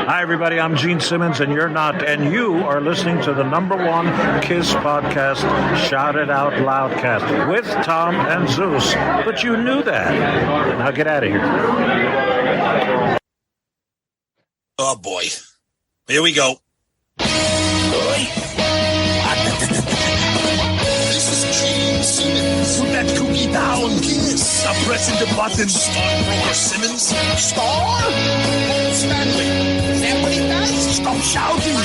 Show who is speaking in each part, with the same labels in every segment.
Speaker 1: Hi, everybody. I'm Gene Simmons, and you're not. And you are listening to the #1 KISS podcast, Shout It Out Loudcast, with Tom and Zeus. But you knew that. Now get out of here.
Speaker 2: Oh, boy. Here we go. This is Gene Simmons. Put that cookie down, Kiss. I'm pressing the button. Stockbroker Simmons. Star? Paul Stanley. Is that what he does? Stop shouting.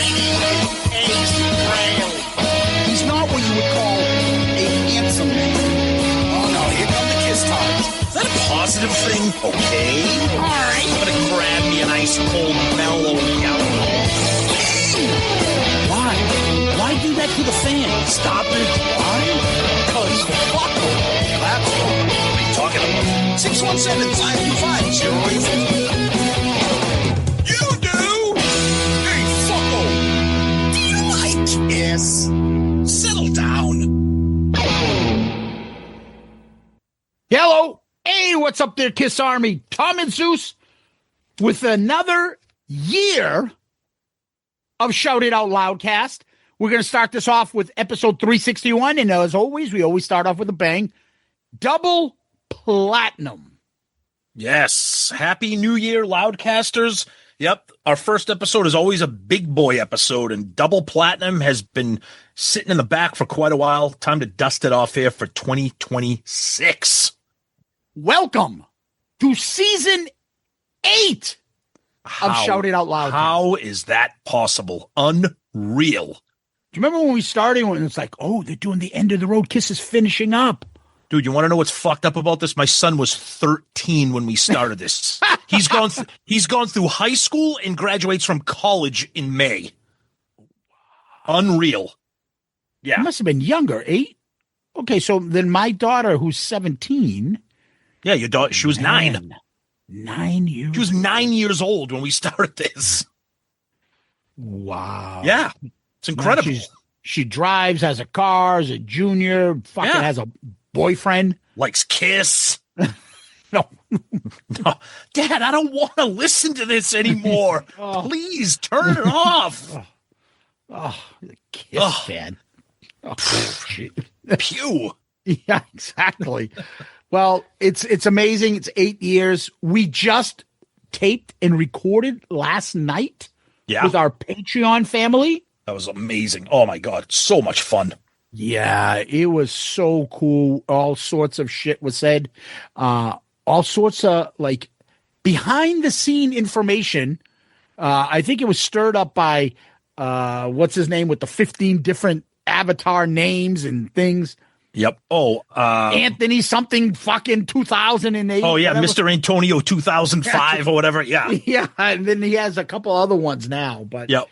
Speaker 2: He's not what you would call a handsome man. Oh, no. Here come the Kiss times. Is that a positive thing? Okay. All right. I'm going to grab me an ice cold mellow yellow. Why do that to the fan? Stop it. Why? Because fuck them. That's what I'm talking about. 617-525-0850. You do? Hey, fucko. Do you like Kiss? Settle down.
Speaker 3: Hello. Hey, what's up there, Kiss Army? Tom and Zeus with another year of Shout It Out Loudcast. We're going to start this off with episode 361, and as always, we always start off with a bang. Double platinum.
Speaker 2: Yes. Happy New Year, Loudcasters. Yep. Our first episode is always a big boy episode, and double platinum has been sitting in the back for quite a while. Time to dust it off here for 2026.
Speaker 3: Welcome to season 8 of Shout It Out Loud.
Speaker 2: How is that possible? Unreal.
Speaker 3: Do you remember when we started when it's like, oh, they're doing the end of the road? Kiss is finishing up.
Speaker 2: Dude, you want to know what's fucked up about this? My son was 13 when we started this. He's gone through high school and graduates from college in May. Unreal. Yeah.
Speaker 3: He must have been younger, 8. Okay, so then my daughter, who's 17.
Speaker 2: Yeah, your daughter, she was 9.
Speaker 3: 9 years.
Speaker 2: She was 9 years old when we started this.
Speaker 3: Wow.
Speaker 2: Yeah. It's incredible.
Speaker 3: She drives, has a car, is a junior, fucking has a boyfriend.
Speaker 2: Likes Kiss.
Speaker 3: No.
Speaker 2: No. Dad, I don't want to listen to this anymore. Please turn it off.
Speaker 3: The Kiss fan. Oh, shit.
Speaker 2: Pew.
Speaker 3: Yeah, exactly. Well, it's amazing. It's 8 years. We just taped and recorded last night with our Patreon family.
Speaker 2: That was amazing. Oh, my God. So much fun.
Speaker 3: Yeah, it was so cool. All sorts of shit was said. All sorts of, like, behind-the-scene information. I think it was stirred up by, what's his name, with the 15 different avatar names and things.
Speaker 2: Yep. Oh,
Speaker 3: Anthony something fucking 2008.
Speaker 2: Oh, yeah,
Speaker 3: whatever.
Speaker 2: Mr. Antonio 2005 or whatever. Yeah.
Speaker 3: Yeah, and then he has a couple other ones now. But
Speaker 2: Yep.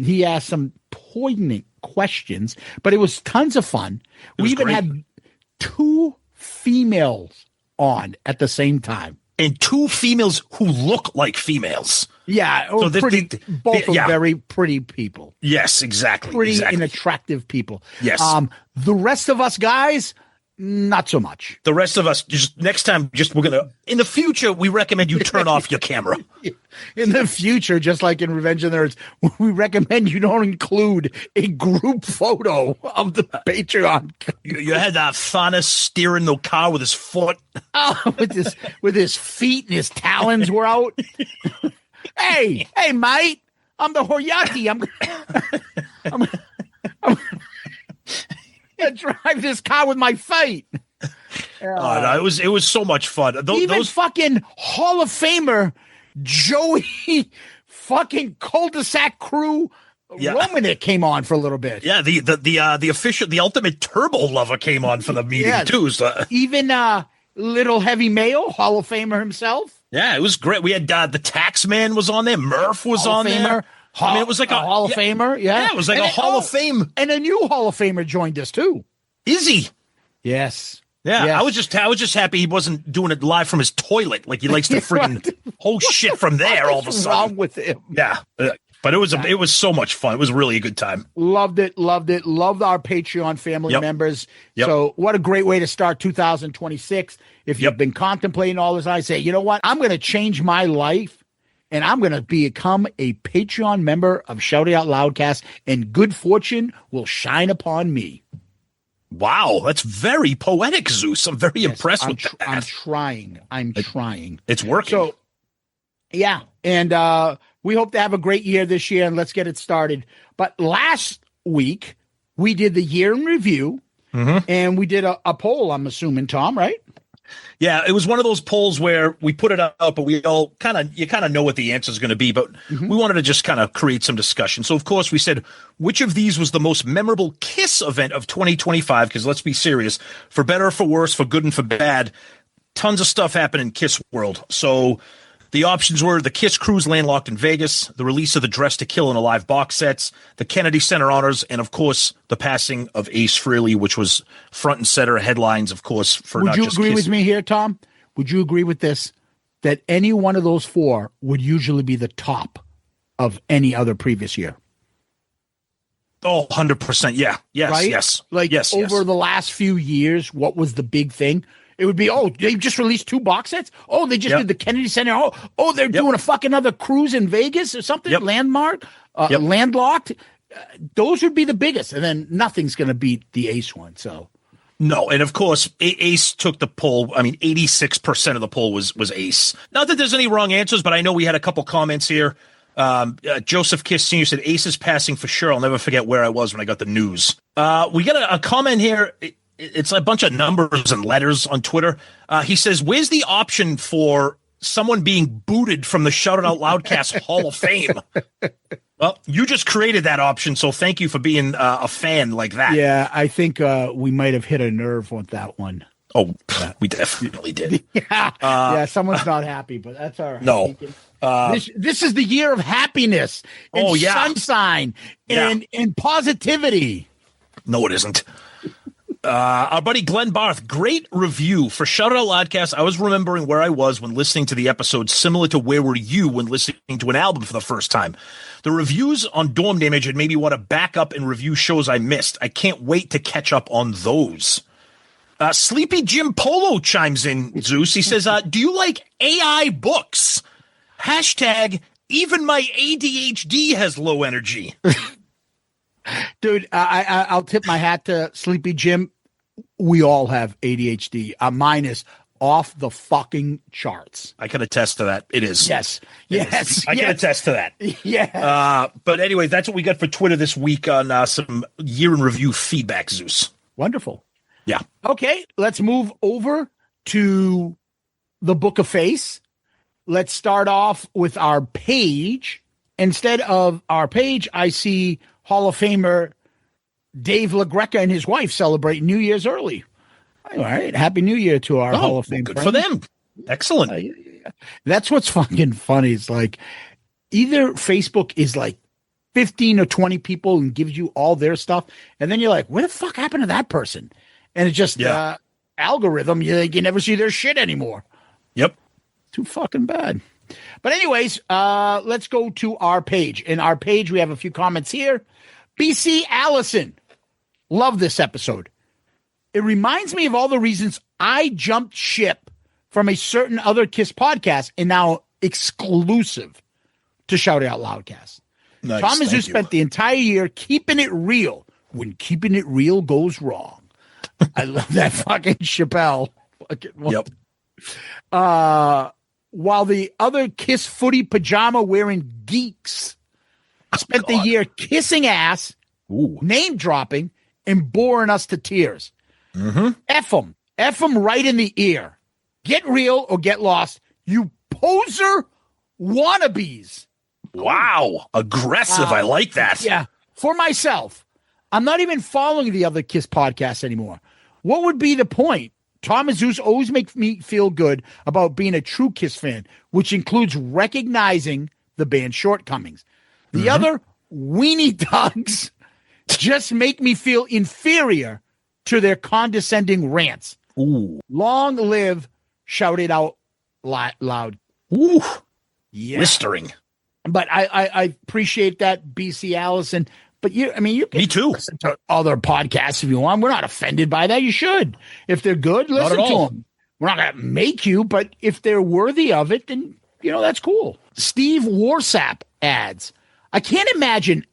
Speaker 3: He asked some poignant questions, but it was tons of fun. We even had 2 females on at the same time.
Speaker 2: And 2 females who look like females.
Speaker 3: Yeah,
Speaker 2: So
Speaker 3: both are very pretty people.
Speaker 2: Yes, exactly.
Speaker 3: Pretty and attractive people.
Speaker 2: Yes.
Speaker 3: The rest of us guys, not so much.
Speaker 2: The rest of us, just next time, we're going to, in the future, we recommend you turn off your camera.
Speaker 3: In the future, just like in Revenge of the Nerds, we recommend you don't include a group photo of the Patreon.
Speaker 2: You had that Thanos steering the car with his foot.
Speaker 3: Oh, with his feet and his talons were out. Hey, mate, I'm the Horyaki. I'm gonna drive this car with my feet.
Speaker 2: No, it was so much fun.
Speaker 3: Those fucking Hall of Famer Joey fucking cul-de-sac crew Romanek came on for a little bit.
Speaker 2: Yeah, the official, the ultimate turbo lover came on for the meeting too. So.
Speaker 3: Even Little Heavy Mayo, Hall of Famer himself.
Speaker 2: Yeah, it was great. We had the tax man was on there. Murph was
Speaker 3: Hall
Speaker 2: on
Speaker 3: of Famer.
Speaker 2: there. I mean, it was like a
Speaker 3: Hall of Famer. Yeah,
Speaker 2: it was like a Hall of Fame.
Speaker 3: And a new Hall of Famer joined us too.
Speaker 2: Is he?
Speaker 3: Yes.
Speaker 2: Yeah,
Speaker 3: Yes.
Speaker 2: I was just happy he wasn't doing it live from his toilet like he likes to friggin' whole shit from there all of a
Speaker 3: What's
Speaker 2: sudden.
Speaker 3: wrong with him?
Speaker 2: Yeah, but it was so much fun. It was really a good time.
Speaker 3: Loved it. Loved our Patreon family members.
Speaker 2: Yep.
Speaker 3: So what a great way to start 2026. If you've been contemplating all this, I say, you know what? I'm going to change my life and I'm going to become a Patreon member of Shout It Out Loudcast, and good fortune will shine upon me.
Speaker 2: Wow, that's very poetic, Zeus. I'm very impressed with that.
Speaker 3: I'm trying.
Speaker 2: It's working.
Speaker 3: So, yeah, and we hope to have a great year this year, and let's get it started. But last week, we did the year in review, and we did a poll, I'm assuming, Tom, right?
Speaker 2: Yeah, it was one of those polls where we put it up, but we all kind of know what the answer is going to be, but we wanted to just kind of create some discussion. So, of course, we said, which of these was the most memorable KISS event of 2025? Because let's be serious, for better or for worse, for good and for bad, tons of stuff happened in KISS world. So the options were the KISS cruise landlocked in Vegas, the release of the Dress to Kill and Alive box sets, the Kennedy Center honors, and, of course, the passing of Ace Frehley, which was front and center headlines, of course, for not just KISS.
Speaker 3: Would you agree with me here, Tom? Would you agree with this, that any one of those four would usually be the top of any other previous year?
Speaker 2: Oh, 100%. Yeah. Yes.
Speaker 3: Right?
Speaker 2: Yes.
Speaker 3: Like
Speaker 2: yes,
Speaker 3: over the last few years, what was the big thing? It would be, they just released 2 box sets. Oh, they just did the Kennedy Center. Oh, they're doing a fucking other cruise in Vegas or something. Landlocked. Those would be the biggest. And then nothing's going to beat the Ace one. So.
Speaker 2: No, and of course, Ace took the poll. I mean, 86% of the poll was Ace. Not that there's any wrong answers, but I know we had a couple comments here. Joseph Kiss Sr. said, Ace is passing for sure. I'll never forget where I was when I got the news. We got a comment here. It's a bunch of numbers and letters on Twitter. He says, where's the option for someone being booted from the Shout It Out Loudcast Hall of Fame? Well, you just created that option, so thank you for being a fan like that.
Speaker 3: Yeah, I think we might have hit a nerve with that one.
Speaker 2: Oh, we definitely did.
Speaker 3: Yeah, someone's not happy, but that's all right.
Speaker 2: No.
Speaker 3: This is the year of happiness and sunshine and positivity.
Speaker 2: No, it isn't. Our buddy Glenn Barth, great review for Shout It Out Loudcast. I was remembering where I was when listening to the episode, similar to where were you when listening to an album for the first time. The reviews on Dorm Damage had made me want to back up and review shows I missed. I can't wait to catch up on those. Sleepy Jim Polo chimes in, Zeus. He says, do you like AI books? Hashtag, even my ADHD has low energy.
Speaker 3: Dude, I'll tip my hat to Sleepy Jim. We all have ADHD. Mine is off the fucking charts.
Speaker 2: I can attest to that. It is.
Speaker 3: Yes.
Speaker 2: I can attest to that.
Speaker 3: Yeah.
Speaker 2: But anyway, that's what we got for Twitter this week on some year in review feedback, Zeus.
Speaker 3: Wonderful.
Speaker 2: Yeah.
Speaker 3: Okay, let's move over to the Book of Face. Let's start off with our page. Instead of our page, I see Hall of Famer Dave LaGreca and his wife celebrate New Year's early. All right. Happy New Year to our Hall of Fame
Speaker 2: good
Speaker 3: friends.
Speaker 2: for them. Excellent.
Speaker 3: That's what's fucking funny. It's like either Facebook is like 15 or 20 people and gives you all their stuff. And then you're like, where the fuck happened to that person? And it's just algorithm. You never see their shit anymore.
Speaker 2: Yep.
Speaker 3: Too fucking bad. But anyways, let's go to our page. In our page, we have a few comments here. BC Allison. Love this episode. It reminds me of all the reasons I jumped ship from a certain other KISS podcast and now exclusive to Shout It Out Loudcast.
Speaker 2: Nice,
Speaker 3: Tom Zeus spent the entire year keeping it real when keeping it real goes wrong. I love that fucking Chappelle.
Speaker 2: Yep.
Speaker 3: While the other KISS footy pajama wearing geeks spent the year kissing ass, name dropping, and boring us to tears. F them right in the ear. Get real or get lost. You poser wannabes.
Speaker 2: Wow. Aggressive. I like that.
Speaker 3: Yeah. For myself, I'm not even following the other KISS podcasts anymore. What would be the point? Tom and Zeus always make me feel good about being a true KISS fan, which includes recognizing the band's shortcomings. The other weenie dogs just make me feel inferior to their condescending rants.
Speaker 2: Ooh.
Speaker 3: Long live Shout It Out Loud.
Speaker 2: Ooh.
Speaker 3: Yeah.
Speaker 2: Blistering.
Speaker 3: But I appreciate that, BC Allison. But you can
Speaker 2: Me too.
Speaker 3: listen to other podcasts if you want. We're not offended by that. You should. If they're good, listen to them. We're not going to make you, but if they're worthy of it, then That's cool. Steve Warsap adds, I can't imagine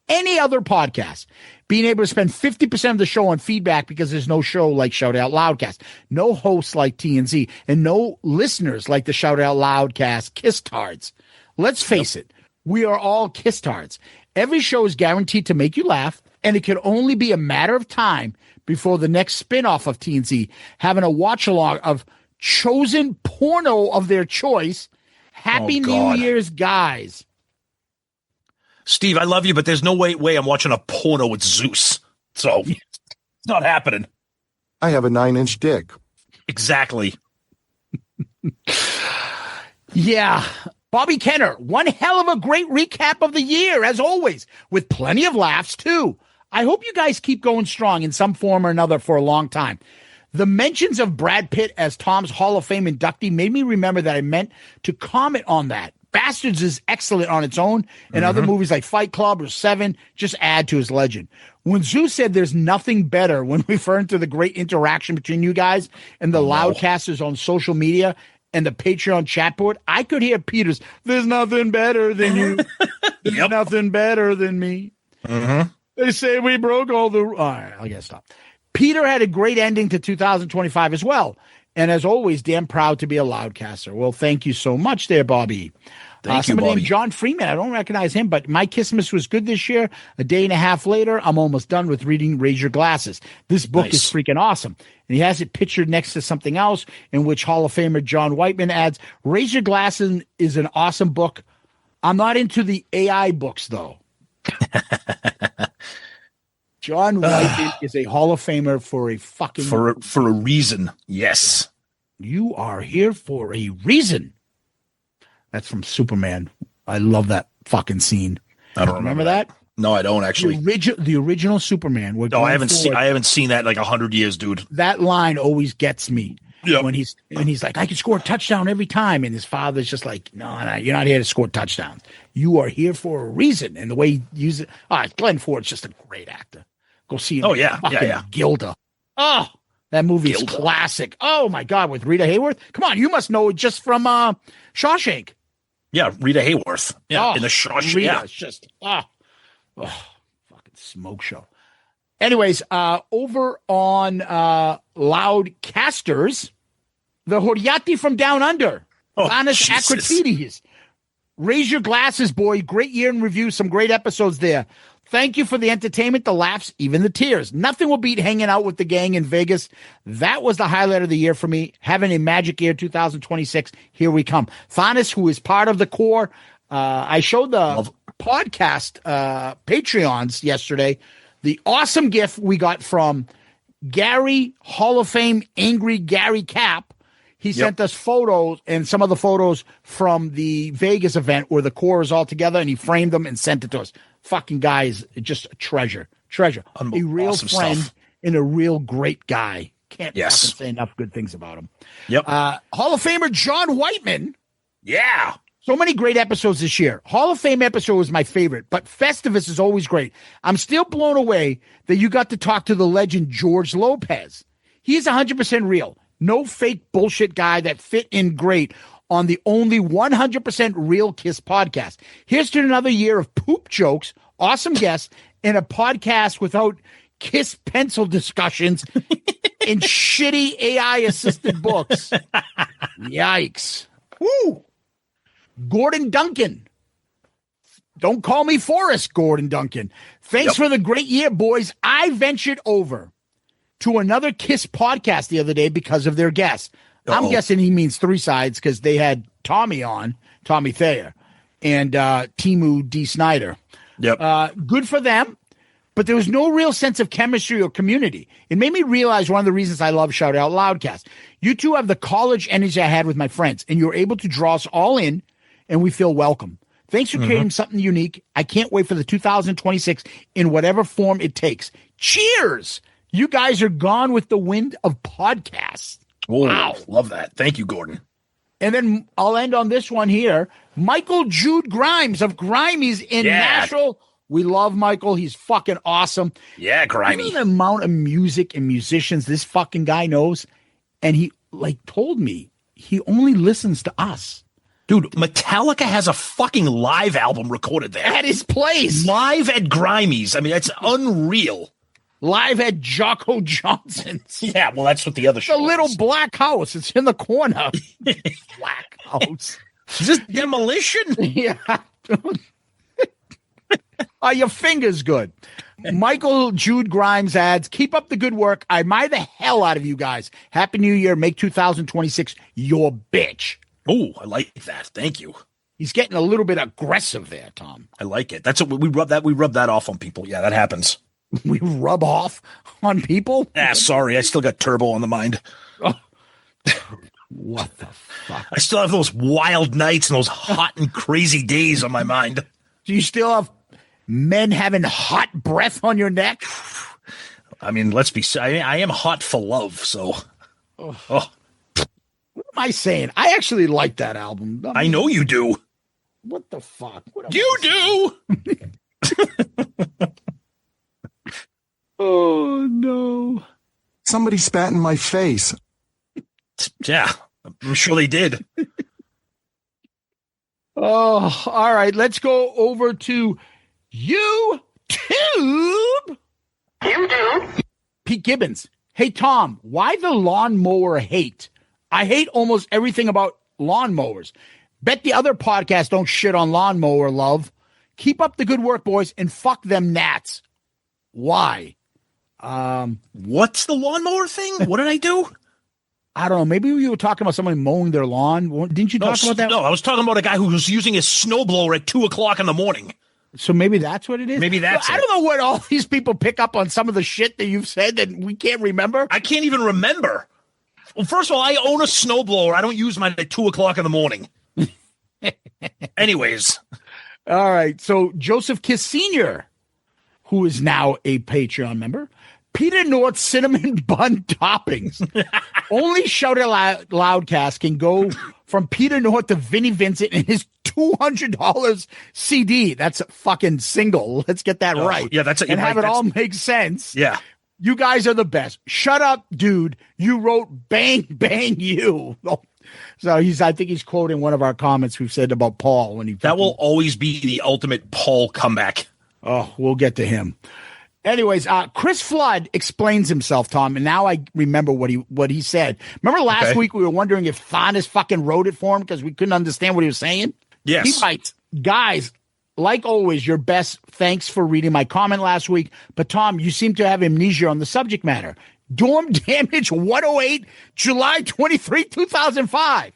Speaker 3: any other podcast being able to spend 50% of the show on feedback because there's no show like Shout It Out Loudcast, no hosts like TNZ, and no listeners like the Shout It Out Loudcast Kisstards. Let's face it, we are all Kisstards. Every show is guaranteed to make you laugh, and it can only be a matter of time before the next spinoff of TNZ having a watch-along of chosen porno of their choice. Happy New Year's, guys.
Speaker 2: Steve, I love you, but there's no way I'm watching a porno with Zeus. So it's not happening.
Speaker 4: I have a 9-inch dick.
Speaker 2: Exactly.
Speaker 3: Yeah. Bobby Kenner, one hell of a great recap of the year, as always, with plenty of laughs, too. I hope you guys keep going strong in some form or another for a long time. The mentions of Brad Pitt as Tom's Hall of Fame inductee made me remember that I meant to comment on that. Bastards is excellent on its own, and other movies like Fight Club or Seven just add to his legend. When Zeus said there's nothing better when referring to the great interaction between you guys and the Loudcasters on social media and the Patreon chat board, I could hear Peter's, there's nothing better than you. There's nothing better than me. They say we broke all the... All right, I gotta stop. Peter had a great ending to 2025 as well. And as always, damn proud to be a Loudcaster. Well, thank you so much there, Bobby.
Speaker 2: Thank you,
Speaker 3: Somebody
Speaker 2: Bobby.
Speaker 3: named John Freeman. I don't recognize him, but my Christmas was good this year. A day and a half later, I'm almost done with reading Raise Your Glasses. This book is freaking awesome. And he has it pictured next to something else in which Hall of Famer John Whiteman adds, Raise Your Glasses is an awesome book. I'm not into the AI books, though. John Whiteman is a Hall of Famer for a fucking...
Speaker 2: For a reason, yes.
Speaker 3: You are here for a reason. That's from Superman. I love that fucking scene.
Speaker 2: I don't remember that. No, I don't actually.
Speaker 3: The original Superman.
Speaker 2: No, I haven't seen that in like 100 years, dude.
Speaker 3: That line always gets me.
Speaker 2: Yep.
Speaker 3: When he's like, I can score a touchdown every time, and his father's just like, no, you're not here to score touchdowns. You are here for a reason. And the way he uses it, Glenn Ford's just a great actor. Go see him.
Speaker 2: Oh yeah,
Speaker 3: Gilda. Oh, that movie is classic. Oh my God, with Rita Hayworth. Come on, you must know it just from Shawshank.
Speaker 2: Yeah, Rita Hayworth. Yeah, in the Shawshank.
Speaker 3: Rita, it's just fucking smoke show. Anyways, over on Loudcasters, the Horiati from Down Under, Anis Akratides. Raise your glasses, boy. Great year in review. Some great episodes there. Thank you for the entertainment, the laughs, even the tears. Nothing will beat hanging out with the gang in Vegas. That was the highlight of the year for me. Having a magic year 2026. Here we come. Thanos, who is part of the core. I showed the podcast Patreons yesterday. The awesome gift we got from Gary, Hall of Fame, Angry Gary Cap. He sent us photos and some of the photos from the Vegas event where the core is all together, and he framed them and sent it to us. Fucking guy is just a treasure. A real
Speaker 2: awesome
Speaker 3: friend
Speaker 2: stuff.
Speaker 3: And a real great guy. Can't fucking say enough good things about him.
Speaker 2: Yep.
Speaker 3: Hall of Famer John Whiteman.
Speaker 2: Yeah.
Speaker 3: So many great episodes this year. Hall of Fame episode was my favorite, but Festivus is always great. I'm still blown away that you got to talk to the legend George Lopez. He is 100% real. No fake bullshit guy that fit in great on the only 100% real Kiss podcast. Here's to another year of poop jokes, awesome guests, and a podcast without Kiss pencil discussions and shitty AI-assisted books. Yikes. Woo! Gordon Duncan. Don't call me Forrest, Gordon Duncan. Thanks for the great year, boys. I ventured over to another Kiss podcast the other day because of their guests. I'm guessing he means Three Sides because they had Tommy on, Tommy Thayer, and Timu D. Snyder.
Speaker 2: Yep.
Speaker 3: Good for them, but there was no real sense of chemistry or community. It made me realize one of the reasons I love Shout Out Loudcast. You two have the college energy I had with my friends, and you're able to draw us all in, and we feel welcome. Thanks for creating something unique. I can't wait for the 2026 in whatever form it takes. Cheers! You guys are gone with the wind of podcasts.
Speaker 2: Wow. Love that. Thank you, Gordon.
Speaker 3: And then I'll end on this one here. Michael Jude Grimes of Grimey's in Nashville. We love Michael. He's fucking awesome.
Speaker 2: Yeah, Grimey.
Speaker 3: You know the amount of music and musicians this fucking guy knows? And he told me he only listens to us.
Speaker 2: Dude, Metallica has a fucking live album recorded there.
Speaker 3: At his place.
Speaker 2: Live at Grimey's. I mean, it's unreal.
Speaker 3: Live at Jocko Johnson's.
Speaker 2: Yeah, well, that's what the other show
Speaker 3: The little
Speaker 2: is.
Speaker 3: black house. It's in the corner. Black house.
Speaker 2: Is this demolition?
Speaker 3: Yeah. Are your fingers good? Michael Jude Grimes adds, keep up the good work. I admire the hell out of you guys. Happy New Year. Make 2026 your bitch.
Speaker 2: Oh, I like that. Thank you.
Speaker 3: He's getting a little bit aggressive there, Tom.
Speaker 2: I like it. That's what we rub that off on people. Yeah, that happens.
Speaker 3: We rub off on people?
Speaker 2: Sorry. I still got Turbo on the mind.
Speaker 3: Oh. What the fuck?
Speaker 2: I still have those wild nights and those hot and crazy days on my mind.
Speaker 3: Do you still have men having hot breath on your neck?
Speaker 2: I mean, I am hot for love, so. Oh.
Speaker 3: What am I saying? I actually like that album.
Speaker 2: I know you do.
Speaker 3: What the fuck?
Speaker 2: You do.
Speaker 3: Oh, no.
Speaker 4: Somebody spat in my face.
Speaker 2: Yeah, I'm sure they did.
Speaker 3: Oh, all right. Let's go over to YouTube. Pete Gibbons. Hey, Tom, why the lawnmower hate? I hate almost everything about lawnmowers. Bet the other podcasts don't shit on lawnmower love. Keep up the good work, boys, and fuck them gnats. Why?
Speaker 2: What's the lawnmower thing? What did I do?
Speaker 3: I don't know. Maybe you were talking about somebody mowing their lawn. Didn't you talk about that?
Speaker 2: No, I was talking about a guy who was using his snowblower at 2:00 in the morning.
Speaker 3: So maybe that's what it is?
Speaker 2: Maybe that's
Speaker 3: I don't know what all these people pick up on some of the shit that you've said that we can't remember.
Speaker 2: I can't even remember. Well, first of all, I own a snowblower. I don't use mine at 2:00 in the morning. Anyways.
Speaker 3: All right. So Joseph Kiss Sr., who is now a Patreon member, Peter North cinnamon bun toppings. Only Shout It Out Loudcast can go from Peter North to Vinnie Vincent and his $200 CD. That's a fucking single. Let's get that right.
Speaker 2: Yeah, that's
Speaker 3: and have it all make sense.
Speaker 2: Yeah.
Speaker 3: You guys are the best. Shut up, dude. You wrote bang, bang, you. So I think he's quoting one of our comments we've said about Paul when he.
Speaker 2: That will always be the ultimate Paul comeback.
Speaker 3: Oh, we'll get to him. Anyways, Chris Flood explains himself, Tom, and now I remember what he said. Remember last week we were wondering if Thanos fucking wrote it for him because we couldn't understand what he was saying?
Speaker 2: Yes.
Speaker 3: He writes, guys, like always, your best. Thanks for reading my comment last week. But, Tom, you seem to have amnesia on the subject matter. Dorm Damage 108, July 23, 2005.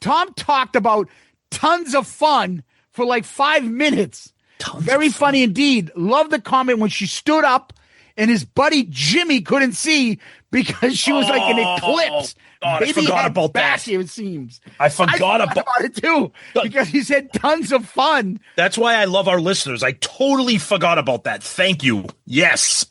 Speaker 3: Tom talked about tons of fun for like 5 minutes. Very funny indeed. Love the comment when she stood up and his buddy Jimmy couldn't see because she was like an eclipse.
Speaker 2: God, I forgot about that.
Speaker 3: It seems.
Speaker 2: I forgot about
Speaker 3: it too because he said tons of fun.
Speaker 2: That's why I love our listeners. I totally forgot about that. Thank you. Yes.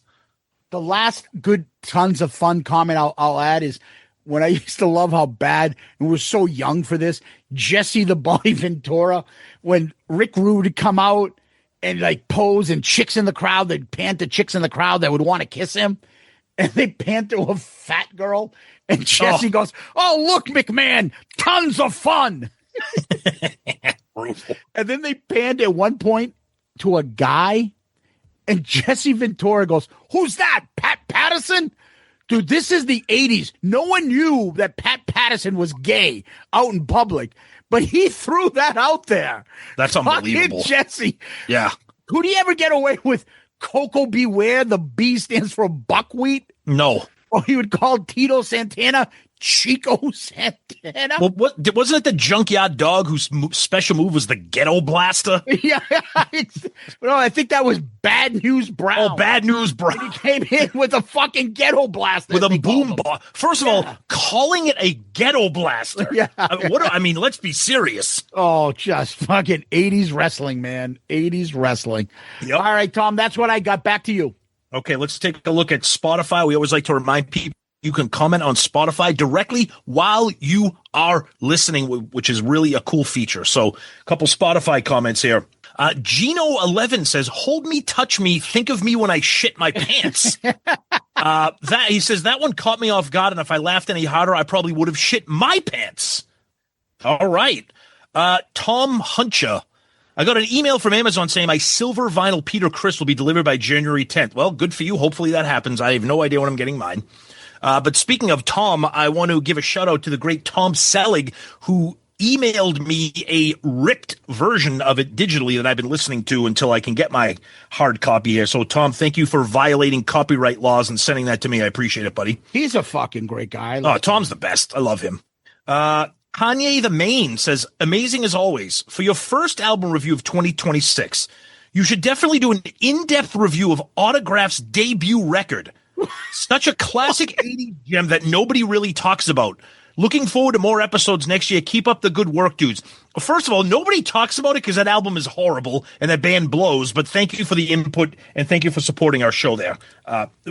Speaker 3: The last good tons of fun comment I'll add is when I used to love how bad and was so young for this, Jesse the Body Ventura, when Rick Rude would come out and like pose and chicks in the crowd, they'd pan to chicks in the crowd that would want to kiss him. And they pan to a fat girl. And Jesse goes, oh, look, McMahon, tons of fun. And then they panned at one point to a guy. And Jesse Ventura goes, who's that? Pat Patterson? Dude, this is the 80s. No one knew that Pat Patterson was gay out in public. But he threw that out there.
Speaker 2: That's unbelievable.
Speaker 3: Fucking Jesse.
Speaker 2: Yeah.
Speaker 3: Could he ever get away with Coco Beware? The B stands for buckwheat.
Speaker 2: No.
Speaker 3: Or he would call Tito Santana Chico Santana.
Speaker 2: Well, wasn't it the Junkyard Dog whose special move was the Ghetto Blaster?
Speaker 3: Yeah. No, I think that was Bad News Brown.
Speaker 2: Oh, Bad News Brown.
Speaker 3: He came in with a fucking Ghetto Blaster.
Speaker 2: With a boom bar. First of all, calling it a Ghetto Blaster.
Speaker 3: Yeah.
Speaker 2: I mean, let's be serious.
Speaker 3: Oh, just fucking 80s wrestling, man. 80s wrestling.
Speaker 2: Yep.
Speaker 3: All right, Tom, that's what I got. Back to you.
Speaker 2: Okay, let's take a look at Spotify. We always like to remind people you can comment on Spotify directly while you are listening, which is really a cool feature. So a couple Spotify comments here. Gino11 says, hold me, touch me, think of me when I shit my pants. He says, that one caught me off guard, and if I laughed any harder, I probably would have shit my pants. All right. Tom Huncha. I got an email from Amazon saying my silver vinyl Peter Criss will be delivered by January 10th. Well, good for you. Hopefully that happens. I have no idea when I'm getting mine. But speaking of Tom, I want to give a shout out to the great Tom Selig, who emailed me a ripped version of it digitally that I've been listening to until I can get my hard copy here. So, Tom, thank you for violating copyright laws and sending that to me. I appreciate it, buddy.
Speaker 3: He's a fucking great guy.
Speaker 2: Tom's the best. I love him. Kanye the Main says, amazing as always. For your first album review of 2026, you should definitely do an in-depth review of Autograph's debut record. Such a classic 80s gem that nobody really talks about. Looking forward to more episodes next year. Keep up the good work, dudes. First of all, nobody talks about it because that album is horrible and that band blows, but thank you for the input and thank you for supporting our show there.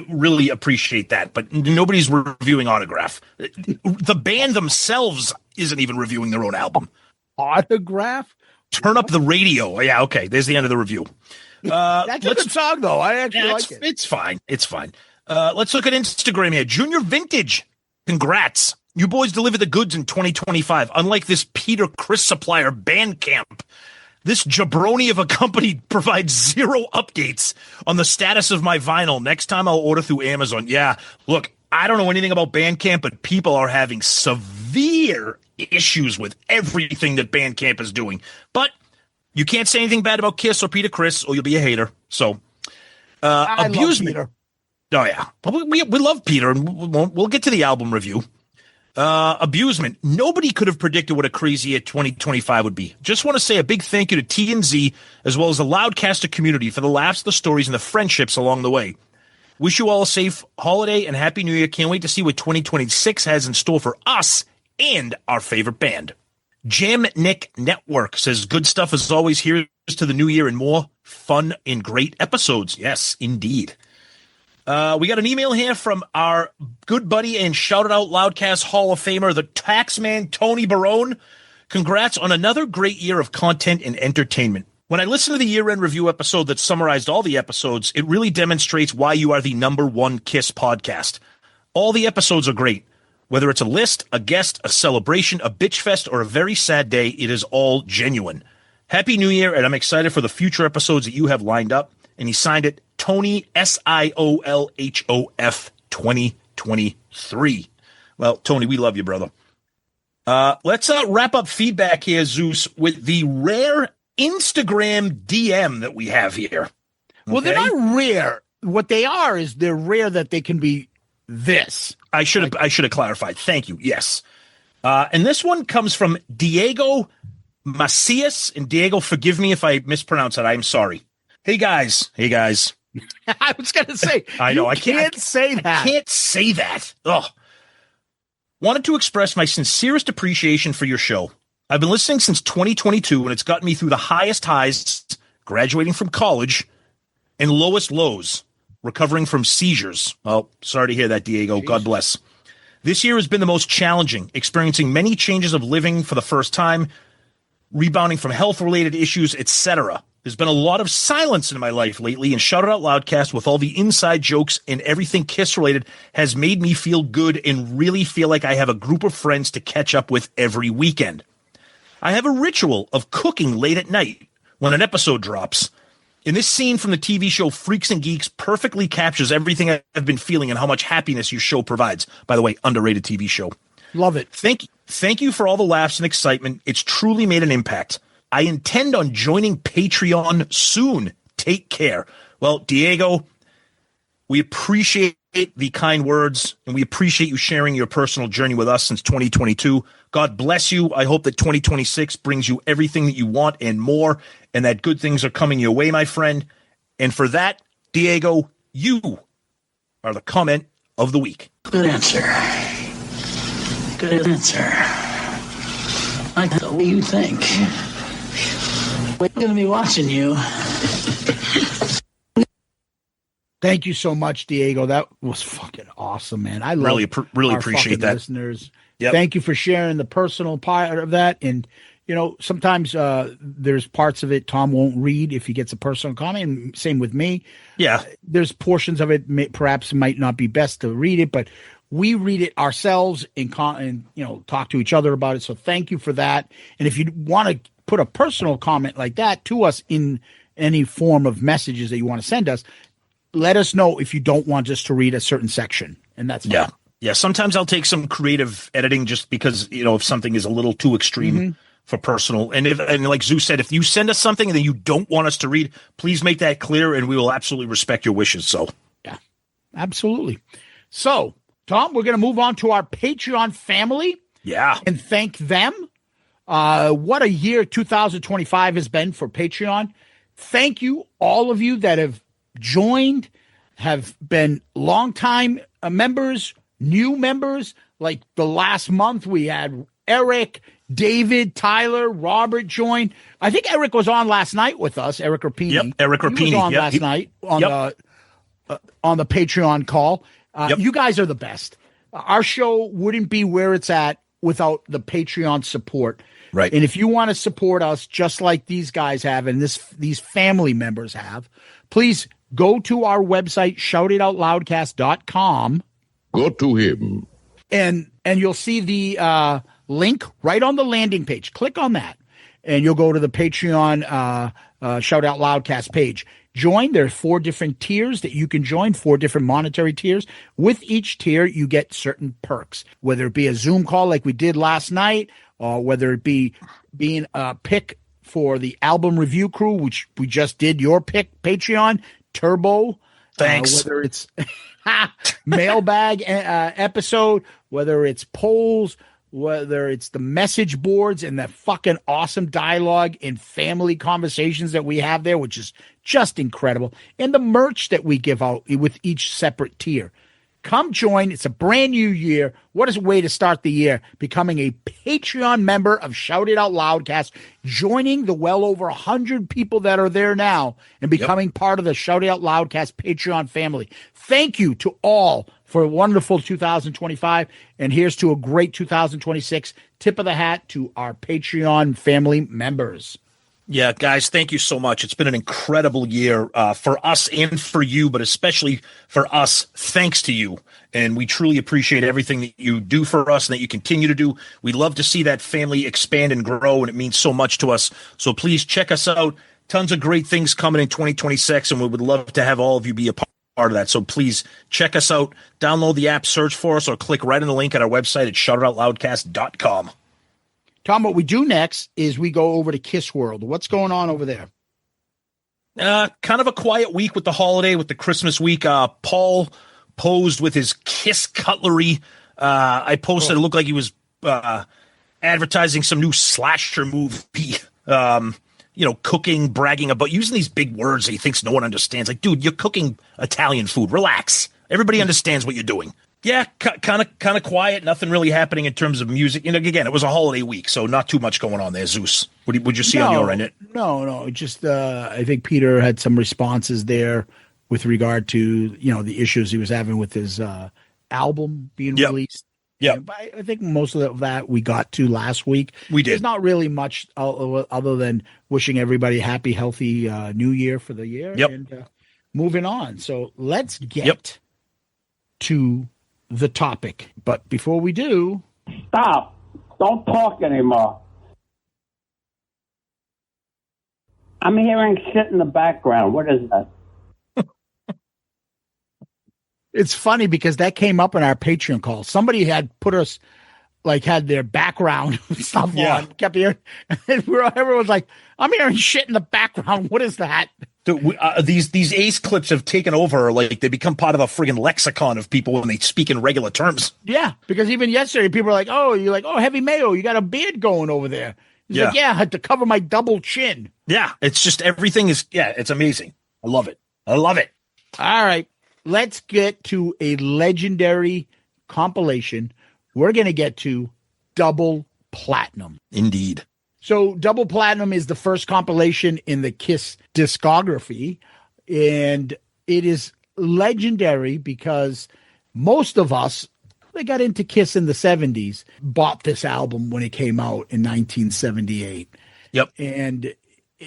Speaker 2: Really appreciate that, but nobody's reviewing Autograph. The band themselves isn't even reviewing their own album.
Speaker 3: Autograph?
Speaker 2: Turn up the radio. Yeah, okay, there's the end of the review.
Speaker 3: That's a good song, though. I actually like it.
Speaker 2: It's fine. It's fine. Let's look at Instagram here. Junior Vintage. Congrats. You boys deliver the goods in 2025. Unlike this Peter Criss supplier Bandcamp, this jabroni of a company provides zero updates on the status of my vinyl. Next time I'll order through Amazon. Yeah, look, I don't know anything about Bandcamp, but people are having severe issues with everything that Bandcamp is doing. But you can't say anything bad about Kiss or Peter Criss, or you'll be a hater. So, abusement.
Speaker 3: Love Peter.
Speaker 2: Oh yeah, we love Peter, and we'll get to the album review. Abusement. Nobody could have predicted what a crazy year 2025 would be. Just want to say a big thank you to T&Z as well as the Loudcaster community for the laughs, the stories, and the friendships along the way. Wish you all a safe holiday and Happy New Year. Can't wait to see what 2026 has in store for us and our favorite band. Jam Nick Network says, good stuff as always. Here's to the new year and more fun and great episodes. Yes, indeed. We got an email here from our good buddy and Shout It Out Loudcast Hall of Famer, the Taxman Tony Barone. Congrats on another great year of content and entertainment. When I listened to the year-end review episode that summarized all the episodes, it really demonstrates why you are the #1 Kiss podcast. All the episodes are great. Whether it's a list, a guest, a celebration, a bitch fest, or a very sad day, it is all genuine. Happy New Year, and I'm excited for the future episodes that you have lined up. And he signed it, Tony, SIOLHOF 2023. Well, Tony, we love you, brother. Let's wrap up feedback here, Zeus, with the rare Instagram DM that we have here.
Speaker 3: Well, they're not rare. What they are is they're rare that they can be this.
Speaker 2: I should have clarified. Thank you. Yes. And this one comes from Diego Macias. And Diego, forgive me if I mispronounce it. I'm sorry. Hey guys.
Speaker 3: I was going to say,
Speaker 2: I know. I
Speaker 3: can't say that.
Speaker 2: I can't say that. Ugh. Wanted to express my sincerest appreciation for your show. I've been listening since 2022, and it's gotten me through the highest highs, graduating from college, and lowest lows, recovering from seizures. Oh, sorry to hear that, Diego. Jeez. God bless. This year has been the most challenging, experiencing many changes of living for the first time, rebounding from health-related issues, etc. There's been a lot of silence in my life lately, and Shout It Out Loudcast with all the inside jokes and everything Kiss-related has made me feel good and really feel like I have a group of friends to catch up with every weekend. I have a ritual of cooking late at night when an episode drops. And this scene from the TV show Freaks and Geeks perfectly captures everything I've been feeling and how much happiness your show provides. By the way, underrated TV show.
Speaker 3: Love it.
Speaker 2: Thank you for all the laughs and excitement. It's truly made an impact. I intend on joining Patreon soon. Take care. Well, Diego, we appreciate the kind words, and we appreciate you sharing your personal journey with us since 2022. God bless you. I hope that 2026 brings you everything that you want and more, and that good things are coming your way, my friend. And for that, Diego, you are the comment of the week.
Speaker 5: Good answer. Good answer. I like the way you think. We're going to be watching you.
Speaker 3: Thank you so much, Diego. That was fucking awesome, man. I love
Speaker 2: really appreciate that.
Speaker 3: Listeners.
Speaker 2: Yep.
Speaker 3: Thank you for sharing the personal part of that. And, you know, sometimes there's parts of it Tom won't read if he gets a personal comment. And same with me.
Speaker 2: Yeah.
Speaker 3: There's portions of it perhaps might not be best to read it, but we read it ourselves and talk to each other about it. So thank you for that. And if you want to put a personal comment like that to us in any form of messages that you want to send us, let us know if you don't want us to read a certain section. And that's fine.
Speaker 2: Yeah. Sometimes I'll take some creative editing just because, if something is a little too extreme for personal. And like Zeus said, if you send us something that you don't want us to read, please make that clear and we will absolutely respect your wishes. So
Speaker 3: yeah, absolutely. So Tom, we're going to move on to our Patreon family.
Speaker 2: Yeah.
Speaker 3: And thank them. What a year 2025 has been for Patreon. Thank you, all of you that have joined, have been longtime members, new members. Like the last month, we had Eric, David, Tyler, Robert joined. I think Eric was on last night with us. Eric Rapini.
Speaker 2: Yep, Eric Rapini.
Speaker 3: He was on last night on the Patreon call. You guys are the best. Our show wouldn't be where it's at without the Patreon support.
Speaker 2: Right.
Speaker 3: And if you want to support us just like these guys have and these family members have, please go to our website, shoutitoutloudcast.com.
Speaker 6: Go to him.
Speaker 3: And you'll see the link right on the landing page. Click on that, and you'll go to the Patreon Shout Out Loudcast page. Join. There are 4 different tiers that you can join, 4 different monetary tiers. With each tier, you get certain perks, whether it be a Zoom call like we did last night, or whether it be being a pick for the album review crew, which we just did your pick, Patreon, Turbo.
Speaker 2: Thanks.
Speaker 3: Whether it's mailbag episode, whether it's polls, whether it's the message boards and the fucking awesome dialogue and family conversations that we have there, which is just incredible, and the merch that we give out with each separate tier. Come join. It's a brand new year. What is a way to start the year? Becoming a Patreon member of Shout It Out Loudcast, joining the well over 100 people that are there now and becoming part of the Shout It Out Loudcast Patreon family. Thank you to all for a wonderful 2025. And here's to a great 2026. Tip of the hat to our Patreon family members.
Speaker 2: Yeah, guys, thank you so much. It's been an incredible year for us and for you, but especially for us, thanks to you. And we truly appreciate everything that you do for us and that you continue to do. We love to see that family expand and grow, and it means so much to us. So please check us out. Tons of great things coming in 2026, and we would love to have all of you be a part of that. So please check us out. Download the app, search for us, or click right on the link at our website at shoutitoutloudcast.com.
Speaker 3: Tom, what we do next is we go over to Kiss World. What's going on over there?
Speaker 2: Kind of a quiet week with the holiday, with the Christmas week. Paul posed with his Kiss cutlery. I posted, It looked like he was advertising some new slasher movie. Cooking, bragging about using these big words that he thinks no one understands. Like, dude, you're cooking Italian food. Relax. Everybody understands what you're doing. Yeah, kind of quiet. Nothing really happening in terms of music. Again, it was a holiday week, so not too much going on there. Zeus, would you see on your end?
Speaker 3: No. Just I think Peter had some responses there with regard to the issues he was having with his album being released.
Speaker 2: Yeah,
Speaker 3: I think most of that we got to last week.
Speaker 2: We did.
Speaker 3: There's not really much other than wishing everybody happy, healthy New Year for the year.
Speaker 2: Yep.
Speaker 3: And moving on. So let's get to the topic. But before we do,
Speaker 7: stop. Don't talk anymore. I'm hearing shit in the background. What is that?
Speaker 3: it's funny because that came up in our Patreon call. Somebody had put us, had their background stuff on, kept hearing, and everyone's like, I'm hearing shit in the background. What is that?
Speaker 2: Dude, these Ace clips have taken over. They become part of a friggin' lexicon of people when they speak in regular terms.
Speaker 3: Yeah, because even yesterday, people were like, "Oh, you're like, oh, Heavy Mayo, you got a beard going over there." He's like, "Yeah, I had to cover my double chin."
Speaker 2: Yeah, it's just everything is. Yeah, it's amazing. I love it. All
Speaker 3: right, let's get to a legendary compilation. We're gonna get to Double Platinum.
Speaker 2: Indeed.
Speaker 3: So Double Platinum is the first compilation in the Kiss discography, and it is legendary because most of us that got into Kiss in the 70s bought this album when it came out in 1978.
Speaker 2: Yep.
Speaker 3: And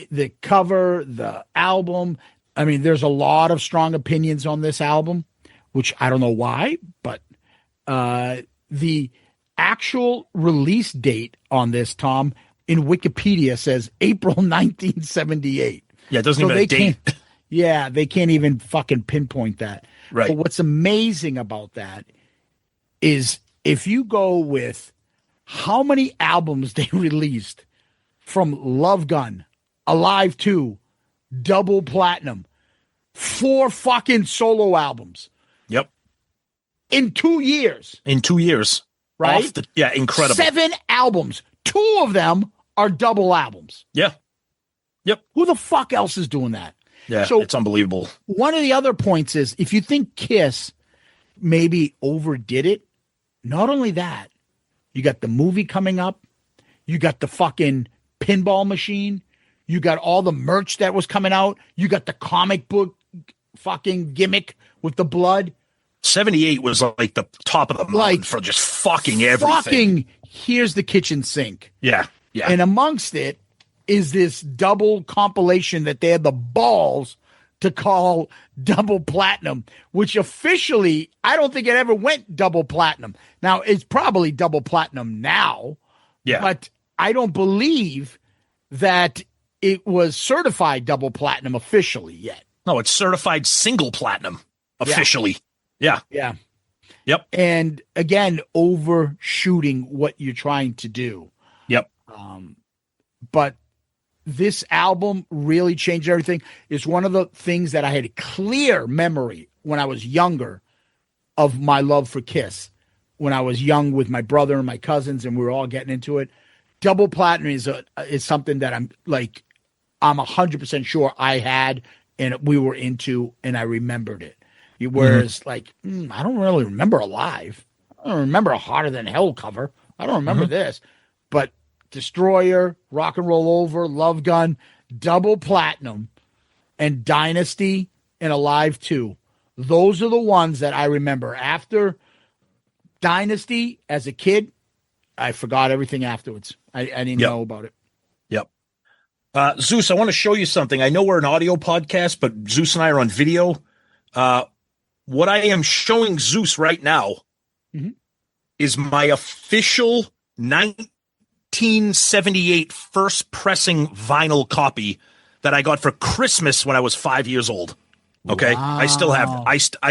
Speaker 3: the cover, the album, there's a lot of strong opinions on this album, which I don't know why, but The actual release date on this, Tom, in Wikipedia says April 1978.
Speaker 2: Yeah, it doesn't even have a date.
Speaker 3: Yeah, they can't even fucking pinpoint that.
Speaker 2: Right.
Speaker 3: But what's amazing about that is if you go with how many albums they released from Love Gun, Alive 2, Double Platinum, 4 fucking solo albums.
Speaker 2: Yep.
Speaker 3: In 2 years.
Speaker 2: In 2 years.
Speaker 3: Right?
Speaker 2: Yeah, incredible.
Speaker 3: 7 albums. 2 of them are double albums.
Speaker 2: Yeah. Yep.
Speaker 3: Who the fuck else is doing that?
Speaker 2: Yeah,
Speaker 3: So
Speaker 2: it's unbelievable.
Speaker 3: one of the other points is if you think Kiss maybe overdid it, not only that, you got the movie coming up, you got the fucking pinball machine, you got all the merch that was coming out, you got the comic book fucking gimmick with the blood.
Speaker 2: 78 was like the top of the mountain for just fucking everything.
Speaker 3: Fucking, here's the kitchen sink.
Speaker 2: Yeah, yeah.
Speaker 3: And amongst it is this double compilation that they had the balls to call Double Platinum, which officially, I don't think it ever went Double Platinum. Now, it's probably Double Platinum now,
Speaker 2: Yeah.
Speaker 3: but I don't believe that it was certified Double Platinum officially yet.
Speaker 2: No, it's certified single platinum officially. Yeah.
Speaker 3: Yeah.
Speaker 2: Yep.
Speaker 3: And again, overshooting what you're trying to do.
Speaker 2: Yep.
Speaker 3: But this album really changed everything. It's one of the things that I had a clear memory when I was younger of my love for Kiss. When I was young with my brother and my cousins and we were all getting into it. Double Platinum is something that I'm 100% sure I had and we were into and I remembered it. Whereas I don't really remember Alive. I don't remember a Hotter Than Hell cover. I don't remember this. But Destroyer, Rock and Roll Over, Love Gun, Double Platinum, and Dynasty and Alive 2. Those are the ones that I remember. After Dynasty, as a kid, I forgot everything afterwards. I didn't know about it.
Speaker 2: Yep. Zeus, I want to show you something. I know we're an audio podcast, but Zeus and I are on video. What I am showing Zeus right now is my official 1978 first pressing vinyl copy that I got for Christmas when I was 5 years old. Okay.
Speaker 3: Wow.
Speaker 2: I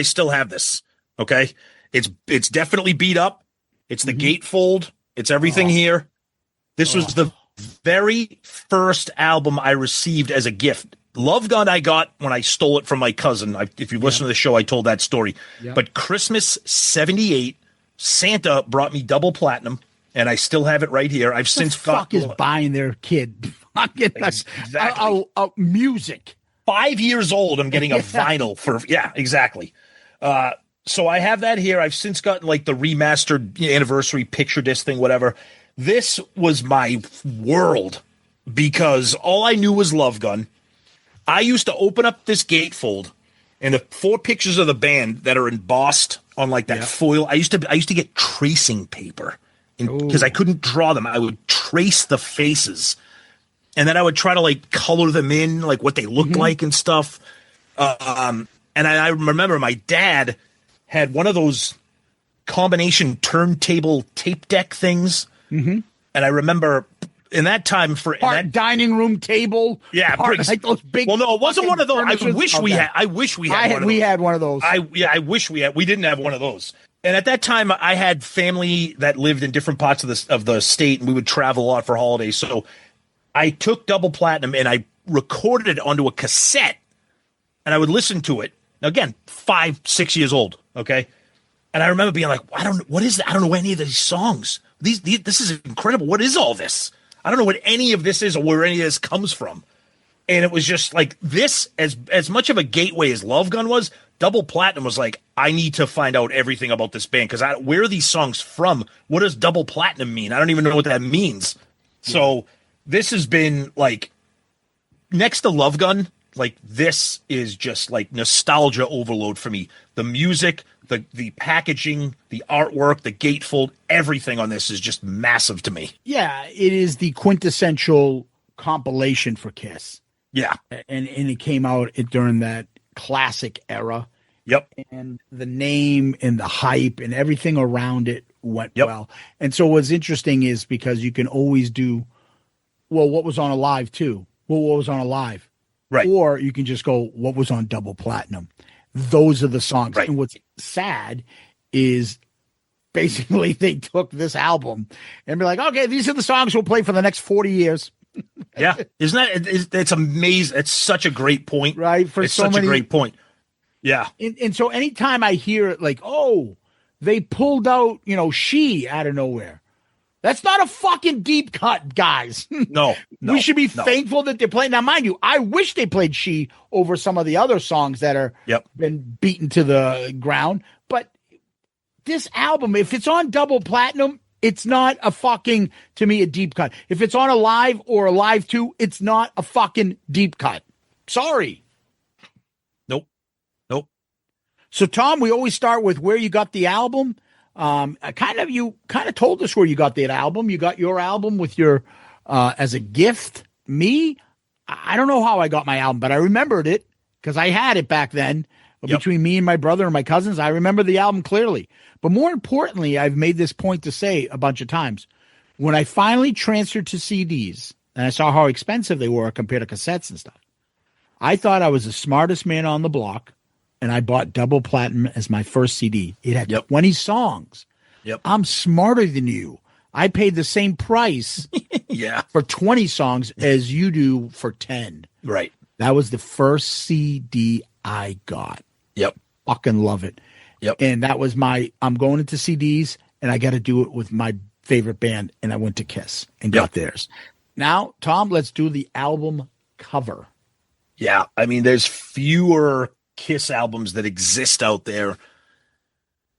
Speaker 2: still have this. Okay. It's definitely beat up. It's the gatefold. It's everything here. This was the very first album I received as a gift. Love Gun I got when I stole it from my cousin. If you listen to the show, I told that story.
Speaker 3: Yep.
Speaker 2: But Christmas 78, Santa brought me Double Platinum, and I still have it right here. I've since got
Speaker 3: is buying their kid fucking
Speaker 2: Exactly.
Speaker 3: music.
Speaker 2: 5 years old. I'm getting a vinyl for exactly. So I have that here. I've since gotten like the remastered anniversary picture disc thing, whatever. This was my world because all I knew was Love Gun. I used to open up this gatefold and the 4 pictures of the band that are embossed on like that foil. I used to get tracing paper because I couldn't draw them. I would trace the faces and then I would try to like color them in, like what they looked like and stuff. And I remember my dad had one of those combination turntable tape deck things. And I remember in that time
Speaker 3: Dining room table.
Speaker 2: Yeah,
Speaker 3: like those big.
Speaker 2: Well, no, it wasn't one of those. I wish we had.
Speaker 3: We had one of those.
Speaker 2: I wish we had. We didn't have one of those. And at that time, I had family that lived in different parts of the state, and we would travel a lot for holidays. So I took Double Platinum and I recorded it onto a cassette, and I would listen to it. Now, again, 5, 6 years old. Okay, and I remember being like, what is that? I don't know any of these songs. This is incredible. What is all this? I don't know what any of this is or where any of this comes from. And it was just like this, as much of a gateway as Love Gun was, Double Platinum was like, I need to find out everything about this band because where are these songs from? What does Double Platinum mean? I don't even know what that means. So this has been like, next to Love Gun, like this is just like nostalgia overload for me. The music, the packaging, the artwork, the gatefold, everything on this is just massive to me.
Speaker 3: Yeah, it is the quintessential compilation for Kiss.
Speaker 2: Yeah.
Speaker 3: And it came out during that classic era.
Speaker 2: Yep.
Speaker 3: And the name and the hype and everything around it went
Speaker 2: Yep.
Speaker 3: well. And so what's interesting is because you can always do, well, what was on a live too? Well, what was on a live?
Speaker 2: Right.
Speaker 3: Or you can just go, what was on double platinum? Those are the songs.
Speaker 2: Right.
Speaker 3: And what's sad is basically they took this album and be like, okay, these are the songs we'll play for the next 40 years.
Speaker 2: Yeah. Isn't that, it's amazing. It's such a great point.
Speaker 3: Right. For
Speaker 2: it's
Speaker 3: so
Speaker 2: such
Speaker 3: many,
Speaker 2: a great point. Yeah.
Speaker 3: And so anytime I hear it like, oh, they pulled out, She out of nowhere. That's not a fucking deep cut, guys.
Speaker 2: No.
Speaker 3: We should be thankful that they're playing. Now, mind you, I wish they played She over some of the other songs that are been beaten to the ground. But this album, if it's on double platinum, it's not a fucking, to me, a deep cut. If it's on a live or a live 2, it's not a fucking deep cut. Sorry.
Speaker 2: Nope.
Speaker 3: So, Tom, we always start with where you got the album. You kind of told us where you got that album. You got your album with your as a gift. Me, I don't know how I got my album, but I remembered it because I had it back then. Between me and my brother and my cousins, I remember the album clearly. But more importantly, I've made this point to say a bunch of times, when I finally transferred to CDs and I saw how expensive they were compared to cassettes and stuff, I thought I was the smartest man on the block. And I bought double platinum as my first CD. It had 20 songs.
Speaker 2: Yep.
Speaker 3: I'm smarter than you. I paid the same price for 20 songs as you do for 10.
Speaker 2: Right.
Speaker 3: That was the first CD I got.
Speaker 2: Yep.
Speaker 3: Fucking love it.
Speaker 2: Yep.
Speaker 3: And that was I'm going into CDs and I got to do it with my favorite band. And I went to Kiss and got theirs. Now, Tom, let's do the album cover.
Speaker 2: Yeah. I mean, there's fewer Kiss albums that exist out there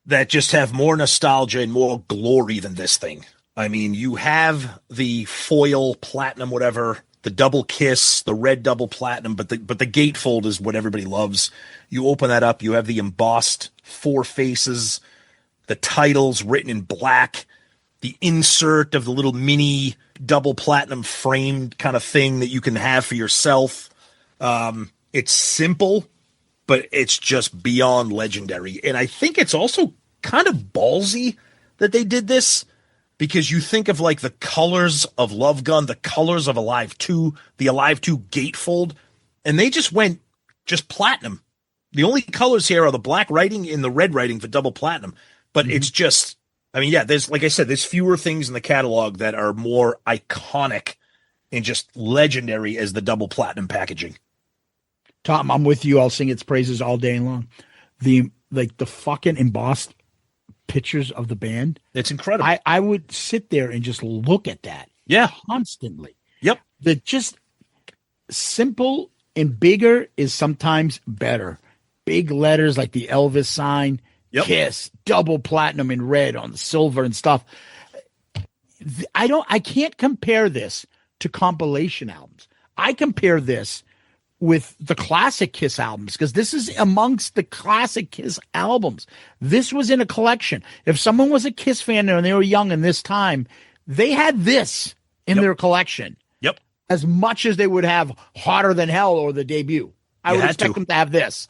Speaker 2: that just have more nostalgia and more glory than this thing. I mean, you have the foil platinum, whatever, the double Kiss, the red double platinum, but the gatefold is what everybody loves. You open that up, you have the embossed 4 faces, the titles written in black, the insert of the little mini double platinum framed kind of thing that you can have for yourself. It's simple, but it's just beyond legendary. And I think it's also kind of ballsy that they did this, because you think of like the colors of Love Gun, the colors of Alive 2, the Alive 2 gatefold, and they just went platinum. The only colors here are the black writing and the red writing for double platinum. But it's just, I mean, there's, like I said, there's fewer things in the catalog that are more iconic and just legendary as the double platinum packaging.
Speaker 3: Tom, I'm with you. I'll sing its praises all day long. The fucking embossed pictures of the band.
Speaker 2: It's incredible.
Speaker 3: I would sit there and just look at that.
Speaker 2: Yeah.
Speaker 3: Constantly.
Speaker 2: Yep.
Speaker 3: The just simple and bigger is sometimes better. Big letters like the Elvis sign, Kiss, double platinum in red on the silver and stuff. I can't compare this to compilation albums. I compare this with the classic Kiss albums, because this is amongst the classic Kiss albums. This was in a collection. If someone was a Kiss fan and they were young in this time, they had this in their collection.
Speaker 2: Yep.
Speaker 3: As much as they would have Hotter Than Hell or the debut. I would expect them to have this.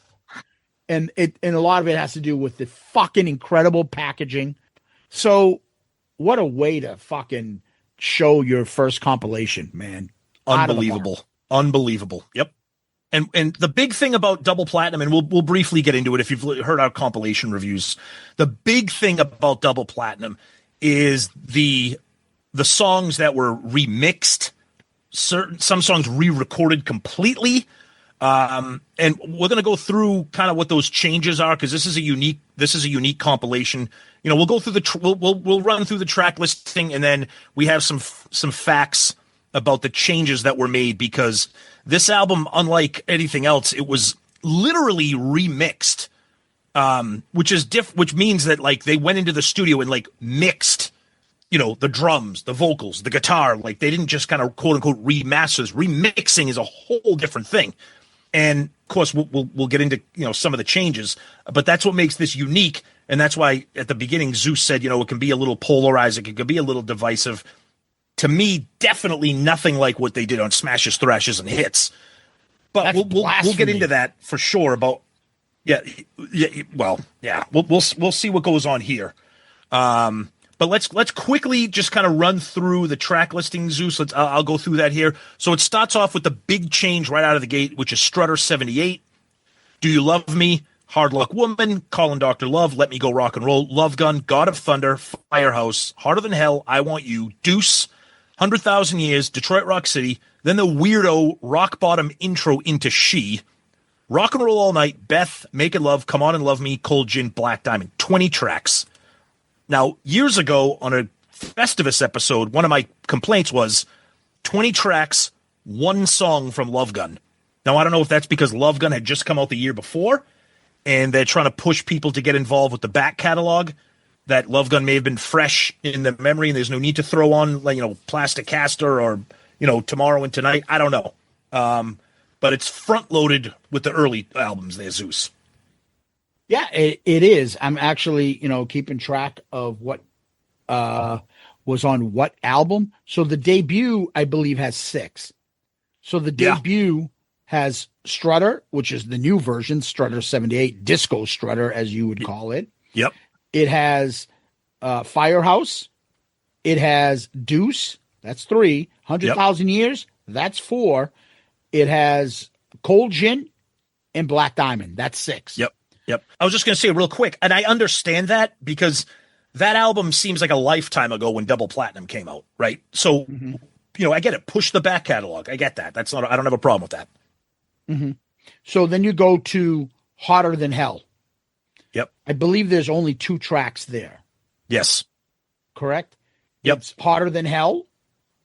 Speaker 3: And a lot of it has to do with the fucking incredible packaging. So what a way to fucking show your first compilation, man.
Speaker 2: Unbelievable. Yep. And the big thing about double platinum, and we'll briefly get into it if you've heard our compilation reviews. The big thing about double platinum is the songs that were remixed, some songs re-recorded completely. And we're going to go through kind of what those changes are, because this is a unique compilation. You know, we'll go through we'll run through the track listing, and then we have some facts about the changes that were made, because this album, unlike anything else, it was literally remixed, which means that like they went into the studio and like mixed, you know, the drums, the vocals, the guitar. Like they didn't just kind of quote unquote remasters. Remixing is a whole different thing. And of course, we'll get into, you know, some of the changes, but that's what makes this unique. And that's why at the beginning, Zeus said, you know, it can be a little polarizing. It can be a little divisive. To me, definitely nothing like what they did on Smashes, Thrashes, and Hits. But we'll get into that for sure about Yeah, yeah. Well, yeah. We'll see what goes on here. But let's quickly just kind of run through the track listing, Zeus. I'll go through that here. So it starts off with the big change right out of the gate, which is Strutter 78. Do You Love Me? Hard Luck Woman, Calling Dr. Love, Let Me Go Rock and Roll, Love Gun, God of Thunder, Firehouse, Harder Than Hell, I Want You, Deuce, 100,000 Years, Detroit Rock City, then the weirdo rock bottom intro into She, Rock and Roll All Night, Beth, Making Love, Come On and Love Me, Cold Gin, Black Diamond. 20 tracks. Now, years ago on a Festivus episode, one of my complaints was 20 tracks, one song from Love Gun. Now, I don't know if that's because Love Gun had just come out the year before, and they're trying to push people to get involved with the back catalog, that Love Gun may have been fresh in the memory, and there's no need to throw on, Plastic Caster or, Tomorrow and Tonight. I don't know. But it's front-loaded with the early albums there, Zeus.
Speaker 3: Yeah, it is. I'm actually, keeping track of what was on what album. So the debut, I believe, has 6. So the debut has Strutter, which is the new version, Strutter 78, Disco Strutter, as you would call it.
Speaker 2: Yep.
Speaker 3: It has Firehouse. It has Deuce. That's 3. 100,000 Years. That's 4. It has Cold Gin and Black Diamond. That's 6.
Speaker 2: Yep. I was just going to say real quick, and I understand that because that album seems like a lifetime ago when Double Platinum came out, right? So, I get it. Push the back catalog. I get that. I don't have a problem with that.
Speaker 3: Mm-hmm. So then you go to Hotter Than Hell.
Speaker 2: Yep.
Speaker 3: I believe there's only 2 tracks there.
Speaker 2: Yes.
Speaker 3: Correct?
Speaker 2: Yep.
Speaker 3: It's Hotter Than Hell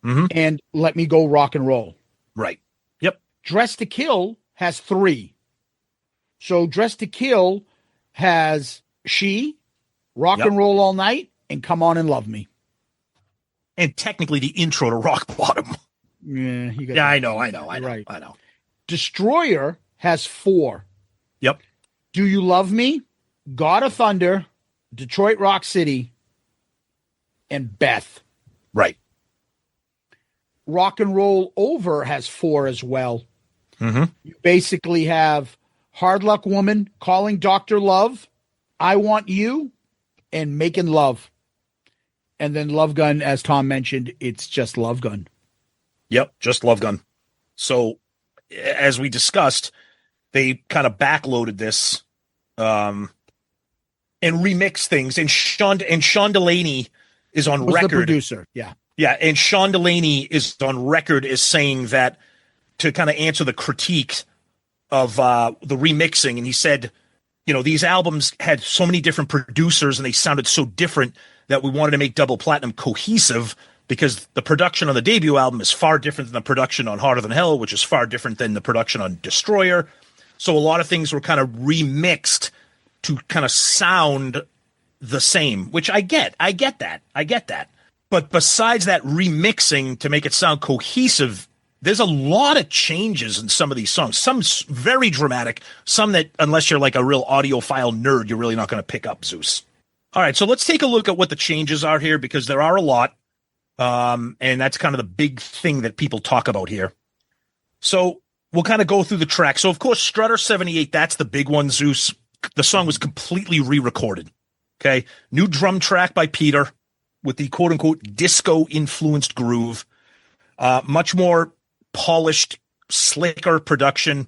Speaker 3: and Let Me Go Rock and Roll.
Speaker 2: Right. Yep.
Speaker 3: Dress to Kill has 3. So Dress to Kill has She, Rock and Roll All Night, and Come On and Love Me.
Speaker 2: And technically the intro to Rock Bottom.
Speaker 3: Yeah,
Speaker 2: I know.
Speaker 3: Right. I know. Destroyer has 4.
Speaker 2: Yep.
Speaker 3: Do You Love Me? God of Thunder, Detroit Rock City, and Beth.
Speaker 2: Right.
Speaker 3: Rock and Roll Over has 4 as well.
Speaker 2: Mm-hmm.
Speaker 3: You basically have Hard Luck Woman, Calling Dr. Love, I Want You, and Making Love. And then Love Gun, as Tom mentioned, it's just Love Gun.
Speaker 2: Yep, just Love Gun. So, as we discussed, they kind of backloaded this and remixed things. And Sean Delaney is on record.
Speaker 3: The producer, yeah.
Speaker 2: Yeah, and Sean Delaney is on record as saying that to kind of answer the critique of the remixing, and he said, these albums had so many different producers and they sounded so different that we wanted to make Double Platinum cohesive because the production on the debut album is far different than the production on Harder Than Hell, which is far different than the production on Destroyer. So a lot of things were kind of remixed to kind of sound the same, which I get that. But besides that remixing to make it sound cohesive, there's a lot of changes in some of these songs. Some very dramatic, some that, unless you're like a real audiophile nerd, you're really not going to pick up, Zeus. All right, so let's take a look at what the changes are here, because there are a lot, and that's kind of the big thing that people talk about here. So we'll kind of go through the track. So, of course, Strutter 78, that's the big one, Zeus. The song was completely re-recorded, okay? New drum track by Peter with the quote-unquote disco-influenced groove. Much more polished, slicker production.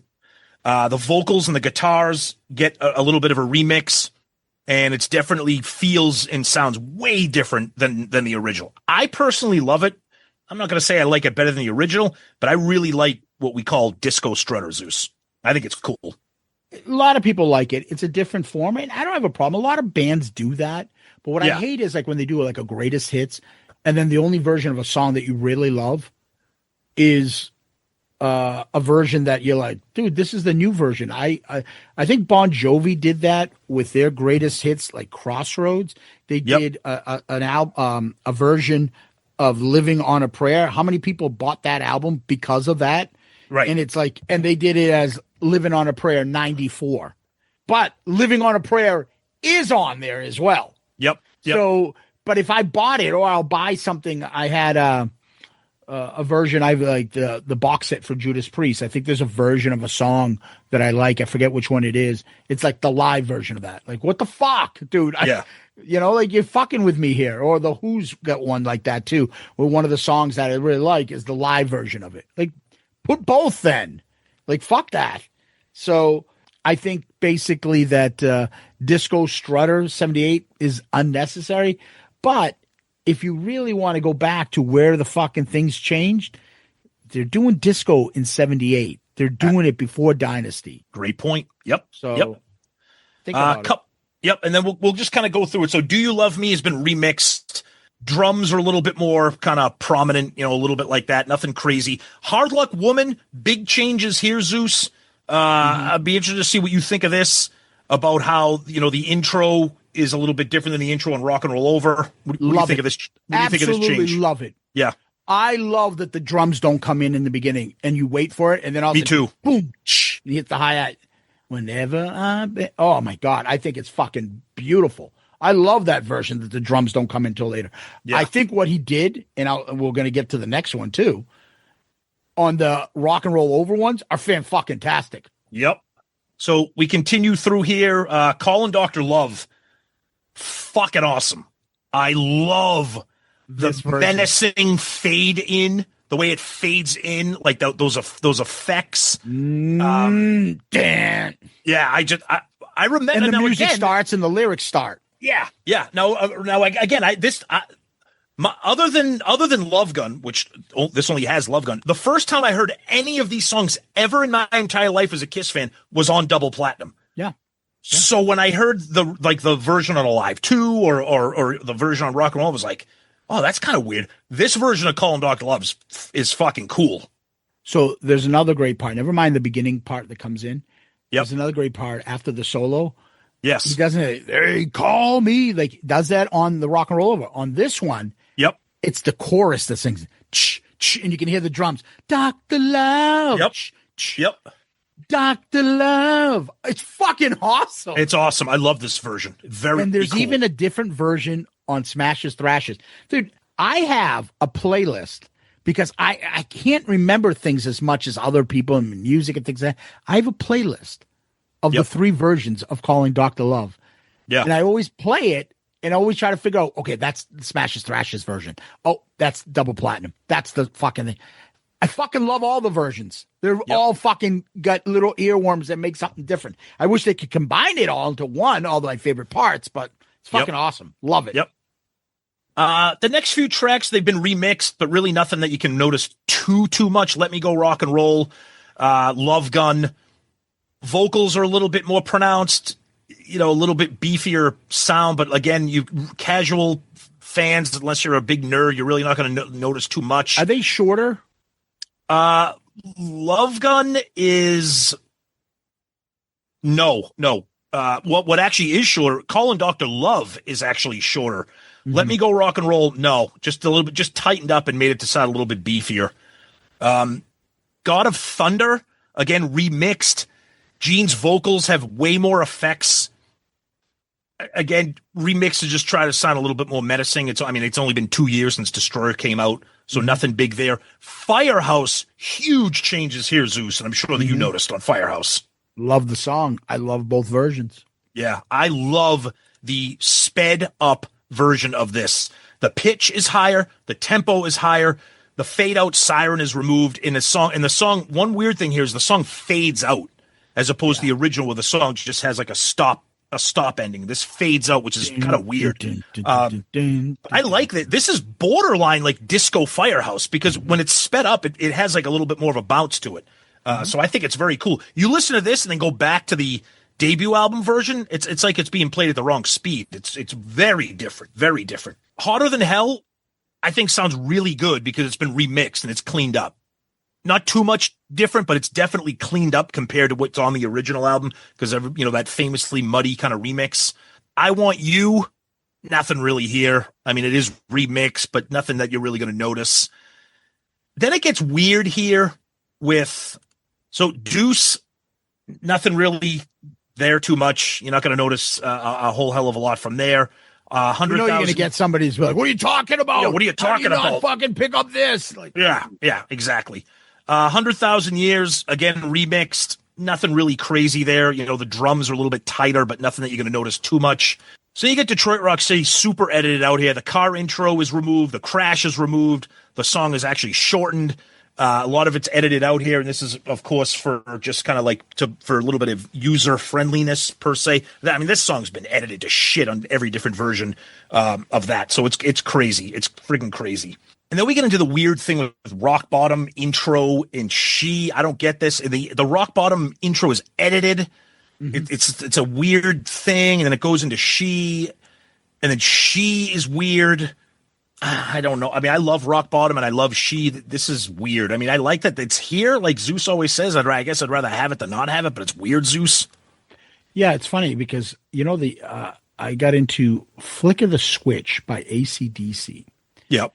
Speaker 2: The vocals and the guitars get a little bit of a remix, and it's definitely feels and sounds way different than the original. I personally love it. I'm not going to say I like it better than the original, but I really like what we call disco Strutter, Zeus. I think it's cool.
Speaker 3: A lot of people like it. It's a different form, and I don't have a problem. A lot of bands do that, but what I hate is like when they do like a greatest hits, and then the only version of a song that you really love is a version that you're like, dude, this is the new version. I think Bon Jovi did that with their greatest hits, like Crossroads. They did an album, a version of Living on a Prayer. How many people bought that album because of that?
Speaker 2: Right.
Speaker 3: And it's like, and they did it as Living on a Prayer 94. But Living on a Prayer is on there as well.
Speaker 2: Yep.
Speaker 3: So, but if I bought it, or I'll buy something, I had a version. I've like the box set for Judas Priest. I think there's a version of a song that I like. I forget which one it is. It's like the live version of that. Like, what the fuck, dude?
Speaker 2: Yeah.
Speaker 3: Like you're fucking with me here. Or the Who's got one like that too, where one of the songs that I really like is the live version of it. Like, put both then. Like, fuck that. So I think basically that Disco Strutter 78 is unnecessary. But if you really want to go back to where the fucking things changed, they're doing disco in 78. They're doing it before Dynasty.
Speaker 2: Great point. Yep.
Speaker 3: So think about it.
Speaker 2: Yep. And then we'll just kind of go through it. So Do You Love Me has been remixed. Drums are a little bit more kind of prominent, a little bit like that. Nothing crazy. Hard Luck Woman, big changes here, Zeus. I'd be interested to see what you think of this, about how, the intro is a little bit different than the intro on Rock and Roll Over. What do you think of this? What do you think of this change?
Speaker 3: Love it.
Speaker 2: Yeah.
Speaker 3: I love that the drums don't come in the beginning and you wait for it. And then all
Speaker 2: Me too.
Speaker 3: Boom. You hit the hi-hat. Oh my God. I think it's fucking beautiful. I love that version that the drums don't come in until later. Yeah. I think what he did, and we're going to get to the next one too, on the Rock and Roll Over ones are fan-fucking-tastic.
Speaker 2: Yep. So we continue through here. Calling Dr. Love. Fucking awesome. I love the menacing fade in, the way it fades in, like those effects.
Speaker 3: Damn.
Speaker 2: Yeah, I remember.
Speaker 3: And the music starts and the lyrics start.
Speaker 2: Yeah. Now again, other than Love Gun, which this only has Love Gun, the first time I heard any of these songs ever in my entire life as a Kiss fan was on Double Platinum.
Speaker 3: Yeah.
Speaker 2: So when I heard the version on Alive 2 or the version on Rock and Roll, I was like, oh, that's kind of weird. This version of Calling Dr. Love is fucking cool.
Speaker 3: So there's another great part. Never mind the beginning part that comes in.
Speaker 2: Yep.
Speaker 3: There's another great part after the solo.
Speaker 2: Yes.
Speaker 3: He doesn't, they call me, like does that on the Rock and Roll Over. On this one,
Speaker 2: yep,
Speaker 3: it's the chorus that sings, and you can hear the drums. Dr. Love.
Speaker 2: Yep.
Speaker 3: Dr. Love. It's fucking awesome.
Speaker 2: It's awesome. I love this version.
Speaker 3: And there's
Speaker 2: cool.
Speaker 3: even a different version on Smashes Thrashes. Dude, I have a playlist because I can't remember things as much as other people and music and things like that. I have a playlist of the 3 versions of Calling Dr. Love.
Speaker 2: Yeah.
Speaker 3: And I always play it and I always try to figure out, okay, that's the Smashes Thrashes version. Oh, that's Double Platinum. That's the fucking thing. I fucking love all the versions. They're all fucking got little earworms that make something different. I wish they could combine it all into one, all my favorite parts, but it's fucking awesome. Love it.
Speaker 2: Yep. The next few tracks, they've been remixed, but really nothing that you can notice too much. Let Me Go Rock and Roll, Love Gun. Vocals are a little bit more pronounced, a little bit beefier sound, but again, you casual fans, unless you're a big nerd, you're really not going to notice too much.
Speaker 3: Are they shorter?
Speaker 2: Love Gun is no. What actually is shorter, Calling Dr. Love is actually shorter. Mm-hmm. Let Me Go Rock and Roll, no, just a little bit, just tightened up and made it to sound a little bit beefier. God of Thunder, again, remixed. Gene's vocals have way more effects. Again, remixed to just try to sound a little bit more menacing. It's only been 2 years since Destroyer came out, so nothing big there. Firehouse, huge changes here, Zeus, and I'm sure that you noticed on Firehouse.
Speaker 3: Love the song. I love both versions.
Speaker 2: Yeah, I love the sped up version of this. The pitch is higher, the tempo is higher, the fade out siren is removed in the song. One weird thing here is the song fades out as opposed to the original where the song just has like a stop ending. This fades out, which is kind of weird. I like that. This is borderline like Disco Firehouse because when it's sped up, it has like a little bit more of a bounce to it. So I think it's very cool. You listen to this and then go back to the debut album version. It's like it's being played at the wrong speed. It's very different, very different. Hotter Than Hell, I think sounds really good because it's been remixed and it's cleaned up. Not too much different, but it's definitely cleaned up compared to what's on the original album because that famously muddy kind of remix. I Want You, nothing really here. I mean, it is remixed, but nothing that you're really going to notice. Then it gets weird here with Deuce, nothing really there too much. You're not going to notice a whole hell of a lot from there.
Speaker 3: You know
Speaker 2: 100,000.
Speaker 3: you're going to get somebody who's like, what are you talking about?
Speaker 2: Yeah, what are you talking
Speaker 3: How do you
Speaker 2: about?
Speaker 3: not fucking pick up this. Like,
Speaker 2: Yeah, exactly. 100,000 Years, again, remixed. Nothing really crazy there. You know, the drums are a little bit tighter, but nothing that you're going to notice too much. So you get Detroit Rock City super edited out here. The car intro is removed. The crash is removed. The song is actually shortened. A lot of it's edited out here, and this is, of course, for just kind of like for a little bit of user friendliness per se. I mean, this song's been edited to shit on every different version of that, so it's crazy. It's freaking crazy. And then we get into the weird thing with Rock Bottom intro and She. I don't get this. The Rock Bottom intro is edited. Mm-hmm. It's a weird thing, and then it goes into She, and then She is weird. I don't know. I mean, I love Rock Bottom and I love She. This is weird. I mean, I like that it's here. Like Zeus always says, I guess I'd rather have it than not have it, but it's weird, Zeus.
Speaker 3: Yeah, it's funny because, you know, I got into Flick of the Switch by AC/DC.
Speaker 2: Yep.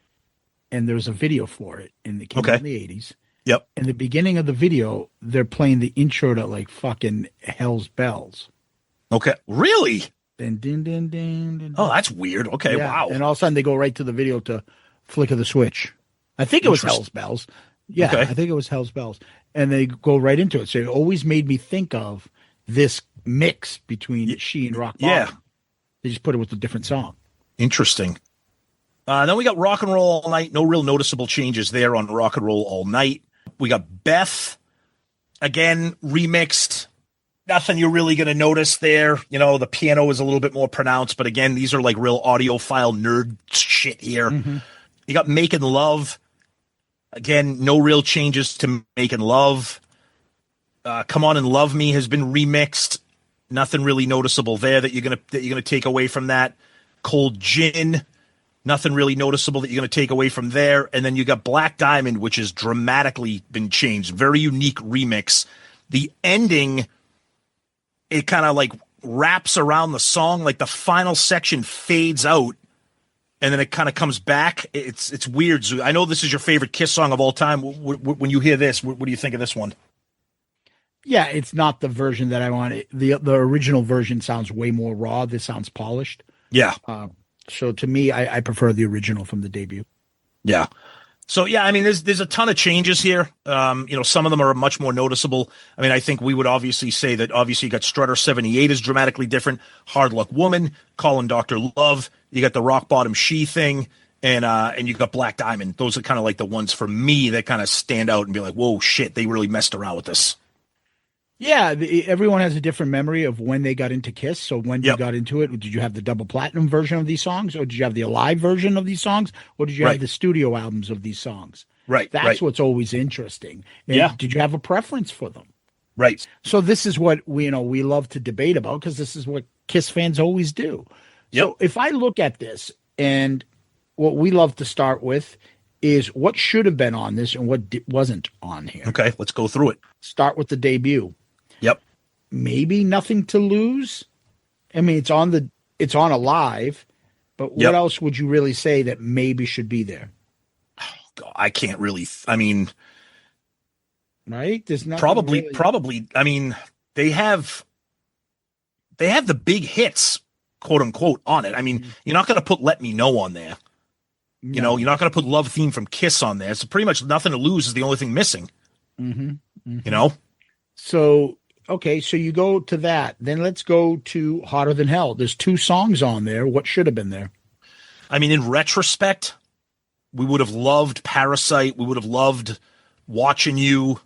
Speaker 3: And there's a video for it, and it came out in the 80s.
Speaker 2: Yep.
Speaker 3: In the beginning of the video, they're playing the intro to like fucking Hell's Bells.
Speaker 2: Okay. Really?
Speaker 3: Din, din, din, din, din.
Speaker 2: Oh, that's weird. Okay,
Speaker 3: Yeah.
Speaker 2: wow.
Speaker 3: And all of a sudden they go right to the video to Flick of the Switch. I think it was Hell's Bells. Yeah,
Speaker 2: Okay.
Speaker 3: I think it was Hell's Bells. And they go right into it. So it always made me think of this mix between She and Rock Bottom.
Speaker 2: Yeah.
Speaker 3: They just put it with a different song.
Speaker 2: Interesting. Then we got Rock and Roll All Night. No real noticeable changes there on Rock and Roll All Night. We got Beth. Again, remixed. Nothing you're really going to notice there. You know, the piano is a little bit more pronounced, but again, these are like real audiophile nerd shit here. Mm-hmm. You got Making Love. Again, no real changes to Making Love. Come On and Love Me has been remixed. Nothing really noticeable there that you're gonna take away from that. Cold Gin. Nothing really noticeable that you're going to take away from there. And then you got Black Diamond, which has dramatically been changed. Very unique remix. The ending, it kind of like wraps around the song. Like the final section fades out and then it kind of comes back. It's weird. I know this is your favorite Kiss song of all time. When you hear this, what do you think of this one?
Speaker 3: Yeah, it's not the version that I want. The original version sounds way more raw. This sounds polished.
Speaker 2: Yeah.
Speaker 3: So to me, I prefer the original from the debut.
Speaker 2: Yeah. So yeah, I mean, there's a ton of changes here. You know, some of them are much more noticeable. I mean, I think we would obviously say that obviously you got Strutter 78 is dramatically different. Hard Luck Woman, Calling Dr. Love. You got the Rock Bottom She thing, and you got Black Diamond. Those are kind of like the ones for me that kind of stand out and be like, whoa, shit, they really messed around with this.
Speaker 3: Yeah, everyone has a different memory of when they got into Kiss. So when you got into it, did you have the double platinum version of these songs, or did you have the alive version of these songs, or did you have the studio albums of these songs?
Speaker 2: Right.
Speaker 3: That's what's always interesting. And
Speaker 2: Yeah.
Speaker 3: Did you have a preference for them?
Speaker 2: Right.
Speaker 3: So this is what we love to debate about, because this is what Kiss fans always do.
Speaker 2: Yep.
Speaker 3: So if I look at this, and what we love to start with is what should have been on this and what wasn't on here.
Speaker 2: Okay, let's go through it.
Speaker 3: Start with the debut.
Speaker 2: Yep.
Speaker 3: Maybe Nothing to Lose. I mean, it's on Alive, but what else would you really say that maybe should be there?
Speaker 2: I can't really. I mean,
Speaker 3: right? There's nothing
Speaker 2: probably. I mean, they have the big hits, quote unquote, on it. I mean, you're not going to put Let Me Know on there.
Speaker 3: No.
Speaker 2: You know, you're not going to put Love Theme from Kiss on there. So pretty much Nothing to Lose is the only thing missing.
Speaker 3: Mm-hmm. Mm-hmm.
Speaker 2: You know.
Speaker 3: So, okay, so you go to that. Then let's go to Hotter Than Hell. There's 2 songs on there. What should have been there?
Speaker 2: I mean, in retrospect, we would have loved Parasite. We would have loved Watching You,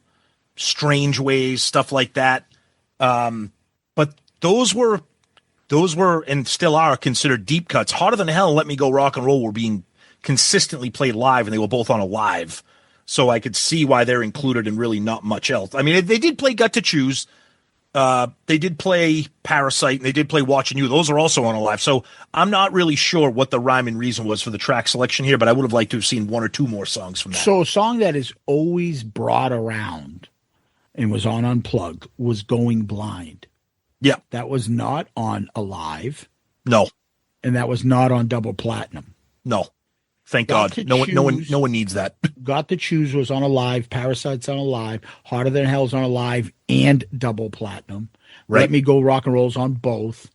Speaker 2: Strange Ways, stuff like that. But those were and still are considered deep cuts. Hotter Than Hell and Let Me Go Rock and Roll were being consistently played live, and they were both on Alive. So I could see why they're included and really not much else. I mean, they did play Gut to Choose. They did play Parasite, and they did play Watching You. Those are also on Alive. So I'm not really sure what the rhyme and reason was for the track selection here, but I would have liked to have seen 1 or 2 more songs from that.
Speaker 3: So a song that is always brought around and was on Unplugged was Going Blind.
Speaker 2: Yeah.
Speaker 3: That was not on Alive.
Speaker 2: No.
Speaker 3: And that was not on Double Platinum.
Speaker 2: No. Thank God. No one needs that.
Speaker 3: Got to Choose was on Alive. Parasite's on Alive. Harder Than Hell's on Alive and Double Platinum.
Speaker 2: Right.
Speaker 3: Let Me Go Rock and Roll's on both.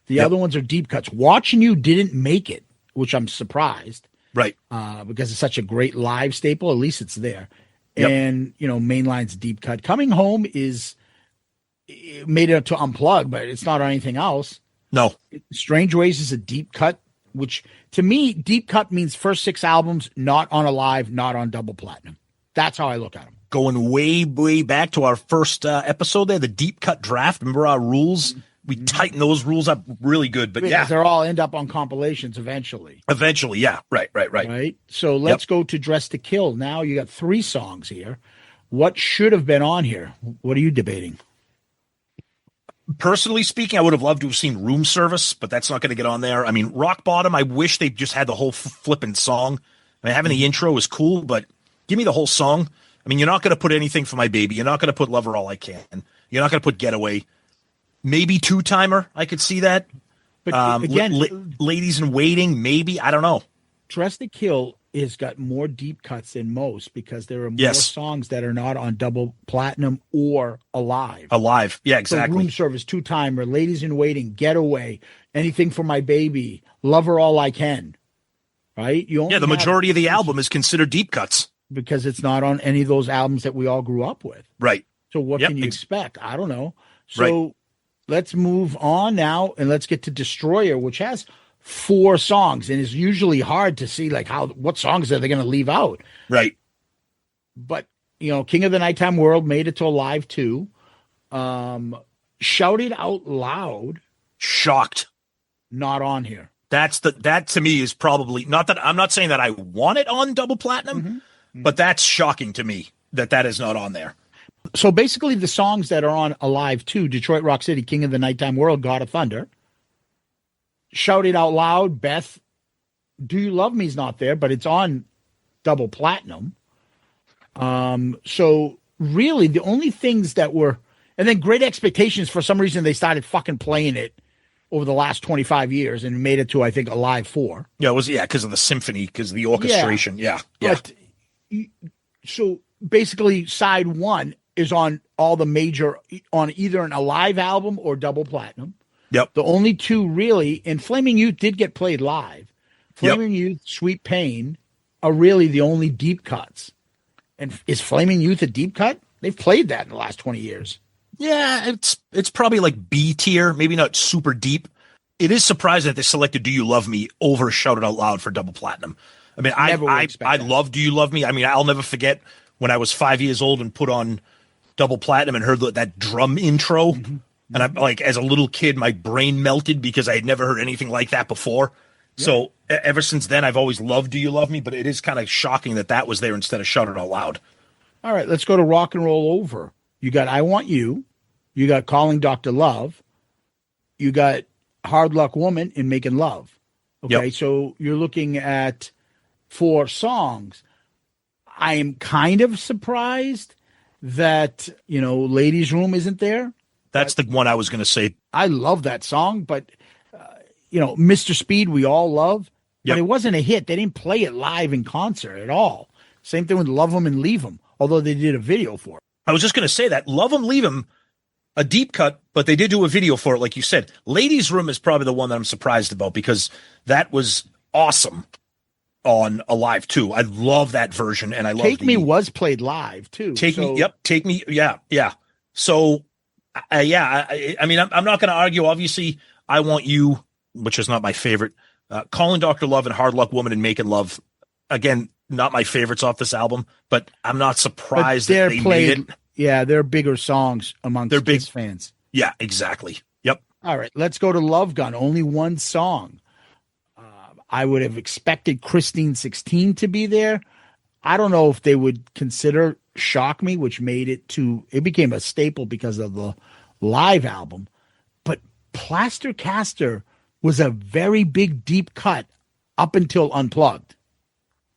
Speaker 3: The other ones are deep cuts. Watching You didn't make it, which I'm surprised.
Speaker 2: Right.
Speaker 3: Because it's such a great live staple. At least it's there.
Speaker 2: Yep.
Speaker 3: And, Mainline's deep cut. Coming Home it made it to Unplugged, but it's not on anything else.
Speaker 2: No.
Speaker 3: Strange Ways is a deep cut, which to me, deep cut means first 6 albums, not on a live, not on double platinum. That's how I look at them.
Speaker 2: Going way, way back to our first episode there, the deep cut draft. Remember our rules? We tightened those rules up really good. But
Speaker 3: Because they'll all end up on compilations eventually.
Speaker 2: Eventually, yeah. Right.
Speaker 3: Right. So let's go to Dress to Kill. Now you got 3 songs here. What should have been on here? What are you debating?
Speaker 2: Personally speaking, I would have loved to have seen Room Service, but that's not going to get on there. I mean, Rock Bottom, I wish they just had the whole flipping song. I mean, having the intro is cool, but give me the whole song. I mean, you're not going to put anything for my baby. You're not going to put Lover All I Can. You're not going to put Getaway. Maybe Two Timer. I could see that.
Speaker 3: But again,
Speaker 2: Ladies in Waiting, maybe. I don't know.
Speaker 3: Dress to Kill has got more deep cuts than most because there are more songs that are not on double platinum or alive.
Speaker 2: Yeah, exactly.
Speaker 3: So Room Service, Two Timer, Ladies in Waiting, Getaway, Anything for My Baby, Lover All I Can. Right?
Speaker 2: The majority of the album is considered deep cuts
Speaker 3: because it's not on any of those albums that we all grew up with.
Speaker 2: Right.
Speaker 3: So what can you expect? I don't know. So let's move on now and let's get to Destroyer, which has 4 songs and is usually hard to see what songs are they going to leave out.
Speaker 2: Right.
Speaker 3: But, King of the Nighttime World made it to a live 2. Shout It Out Loud.
Speaker 2: Shocked.
Speaker 3: Not on here.
Speaker 2: That to me is probably not that I'm not saying that I want it on double platinum, but that's shocking to me that is not on there.
Speaker 3: So basically the songs that are on Alive 2, Detroit Rock City, King of the Nighttime World, God of Thunder, Shout It Out Loud, Beth, Do You Love Me is not there, but it's on double platinum. So really the only things that were, and then Great Expectations, for some reason they started fucking playing it over the last 25 years and made it to, I think, Alive 4.
Speaker 2: Yeah, it was, because of the symphony, because of the orchestration. Yeah.
Speaker 3: But, so basically side 1 is on all the major, on either an Alive album or double platinum.
Speaker 2: Yep.
Speaker 3: The only 2 really, and Flaming Youth did get played live. Flaming Youth, Sweet Pain are really the only deep cuts. And is Flaming Youth a deep cut? They've played that in the last 20 years.
Speaker 2: Yeah, it's probably like B tier, maybe not super deep. It is surprising that they selected Do You Love Me over Shout It Out Loud for double platinum. I mean, I love Do You Love Me. I mean, I'll never forget when I was 5 years old and put on double platinum and heard that drum intro. Mm-hmm. And I'm like, as a little kid, my brain melted because I had never heard anything like that before. Yeah. So ever since then, I've always loved Do You Love Me, but it is kind of shocking that was there instead of Shout It Out Loud.
Speaker 3: All right, let's go to Rock and Roll Over. You got I Want You. You got Calling Dr. Love. You got Hard Luck Woman and Making Love. Okay, so you're looking at 4 songs. I am kind of surprised that, Ladies' Room isn't there.
Speaker 2: That's the one I was going to say.
Speaker 3: I love that song, but, Mr. Speed, we all love. But it wasn't a hit. They didn't play it live in concert at all. Same thing with Love 'Em and Leave 'Em, although they did a video for it.
Speaker 2: I was just going to say that. Love 'Em, Leave 'Em, a deep cut, but they did do a video for it, like you said. Ladies' Room is probably the one that I'm surprised about because that was awesome on Alive 2. I love that version, and I love
Speaker 3: Take Me was played live, too.
Speaker 2: Take Me, yeah. So, I mean, I'm not going to argue. Obviously, I Want You, which is not my favorite. Calling Dr. Love and Hard Luck Woman and Making Love, again, not my favorites off this album, but I'm not surprised that they made it.
Speaker 3: Yeah, they're bigger songs amongst their big fans.
Speaker 2: Yeah, exactly. Yep.
Speaker 3: All right, let's go to Love Gun. Only 1 song. I would have expected Christine 16 to be there. I don't know if they would consider Shock Me, which it became a staple because of the live album. But Plaster Caster was a very big, deep cut up until Unplugged.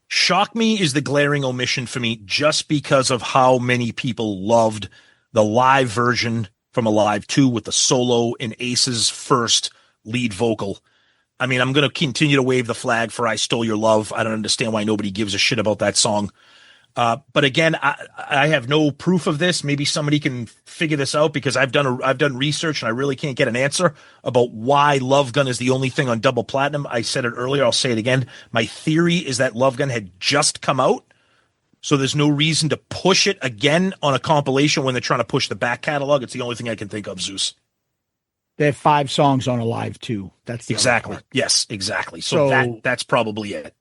Speaker 2: Shock Me is the glaring omission for me just because of how many people loved the live version from Alive 2 with the solo and Ace's first lead vocal. I mean, I'm going to continue to wave the flag for I Stole Your Love. I don't understand why nobody gives a shit about that song. But again, I have no proof of this. Maybe somebody can figure this out because I've done research and I really can't get an answer about why Love Gun is the only thing on double platinum. I said it earlier. I'll say it again. My theory is that Love Gun had just come out. So there's no reason to push it again on a compilation when they're trying to push the back catalog. It's the only thing I can think of, Zeus.
Speaker 3: They have 5 songs on Alive too. That's the
Speaker 2: exactly. Yes, exactly. So that's probably it.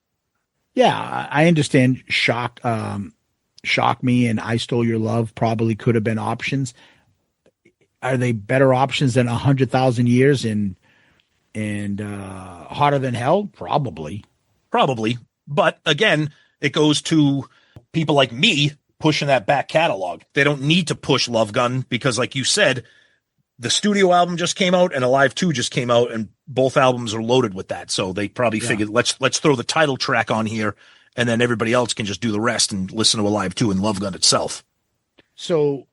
Speaker 3: Yeah, I understand Shock Me and I Stole Your Love probably could have been options. Are they better options than 100,000 Years and Hotter Than Hell? Probably. But again, it goes to people like me pushing that back catalog. They don't need to push Love Gun because, like you said, the studio album just came out and Alive 2 just came out, and both albums are loaded with that. So they probably figured, let's throw the title track on here, and then everybody else can just do the rest and listen to Alive 2 and Love Gun itself. So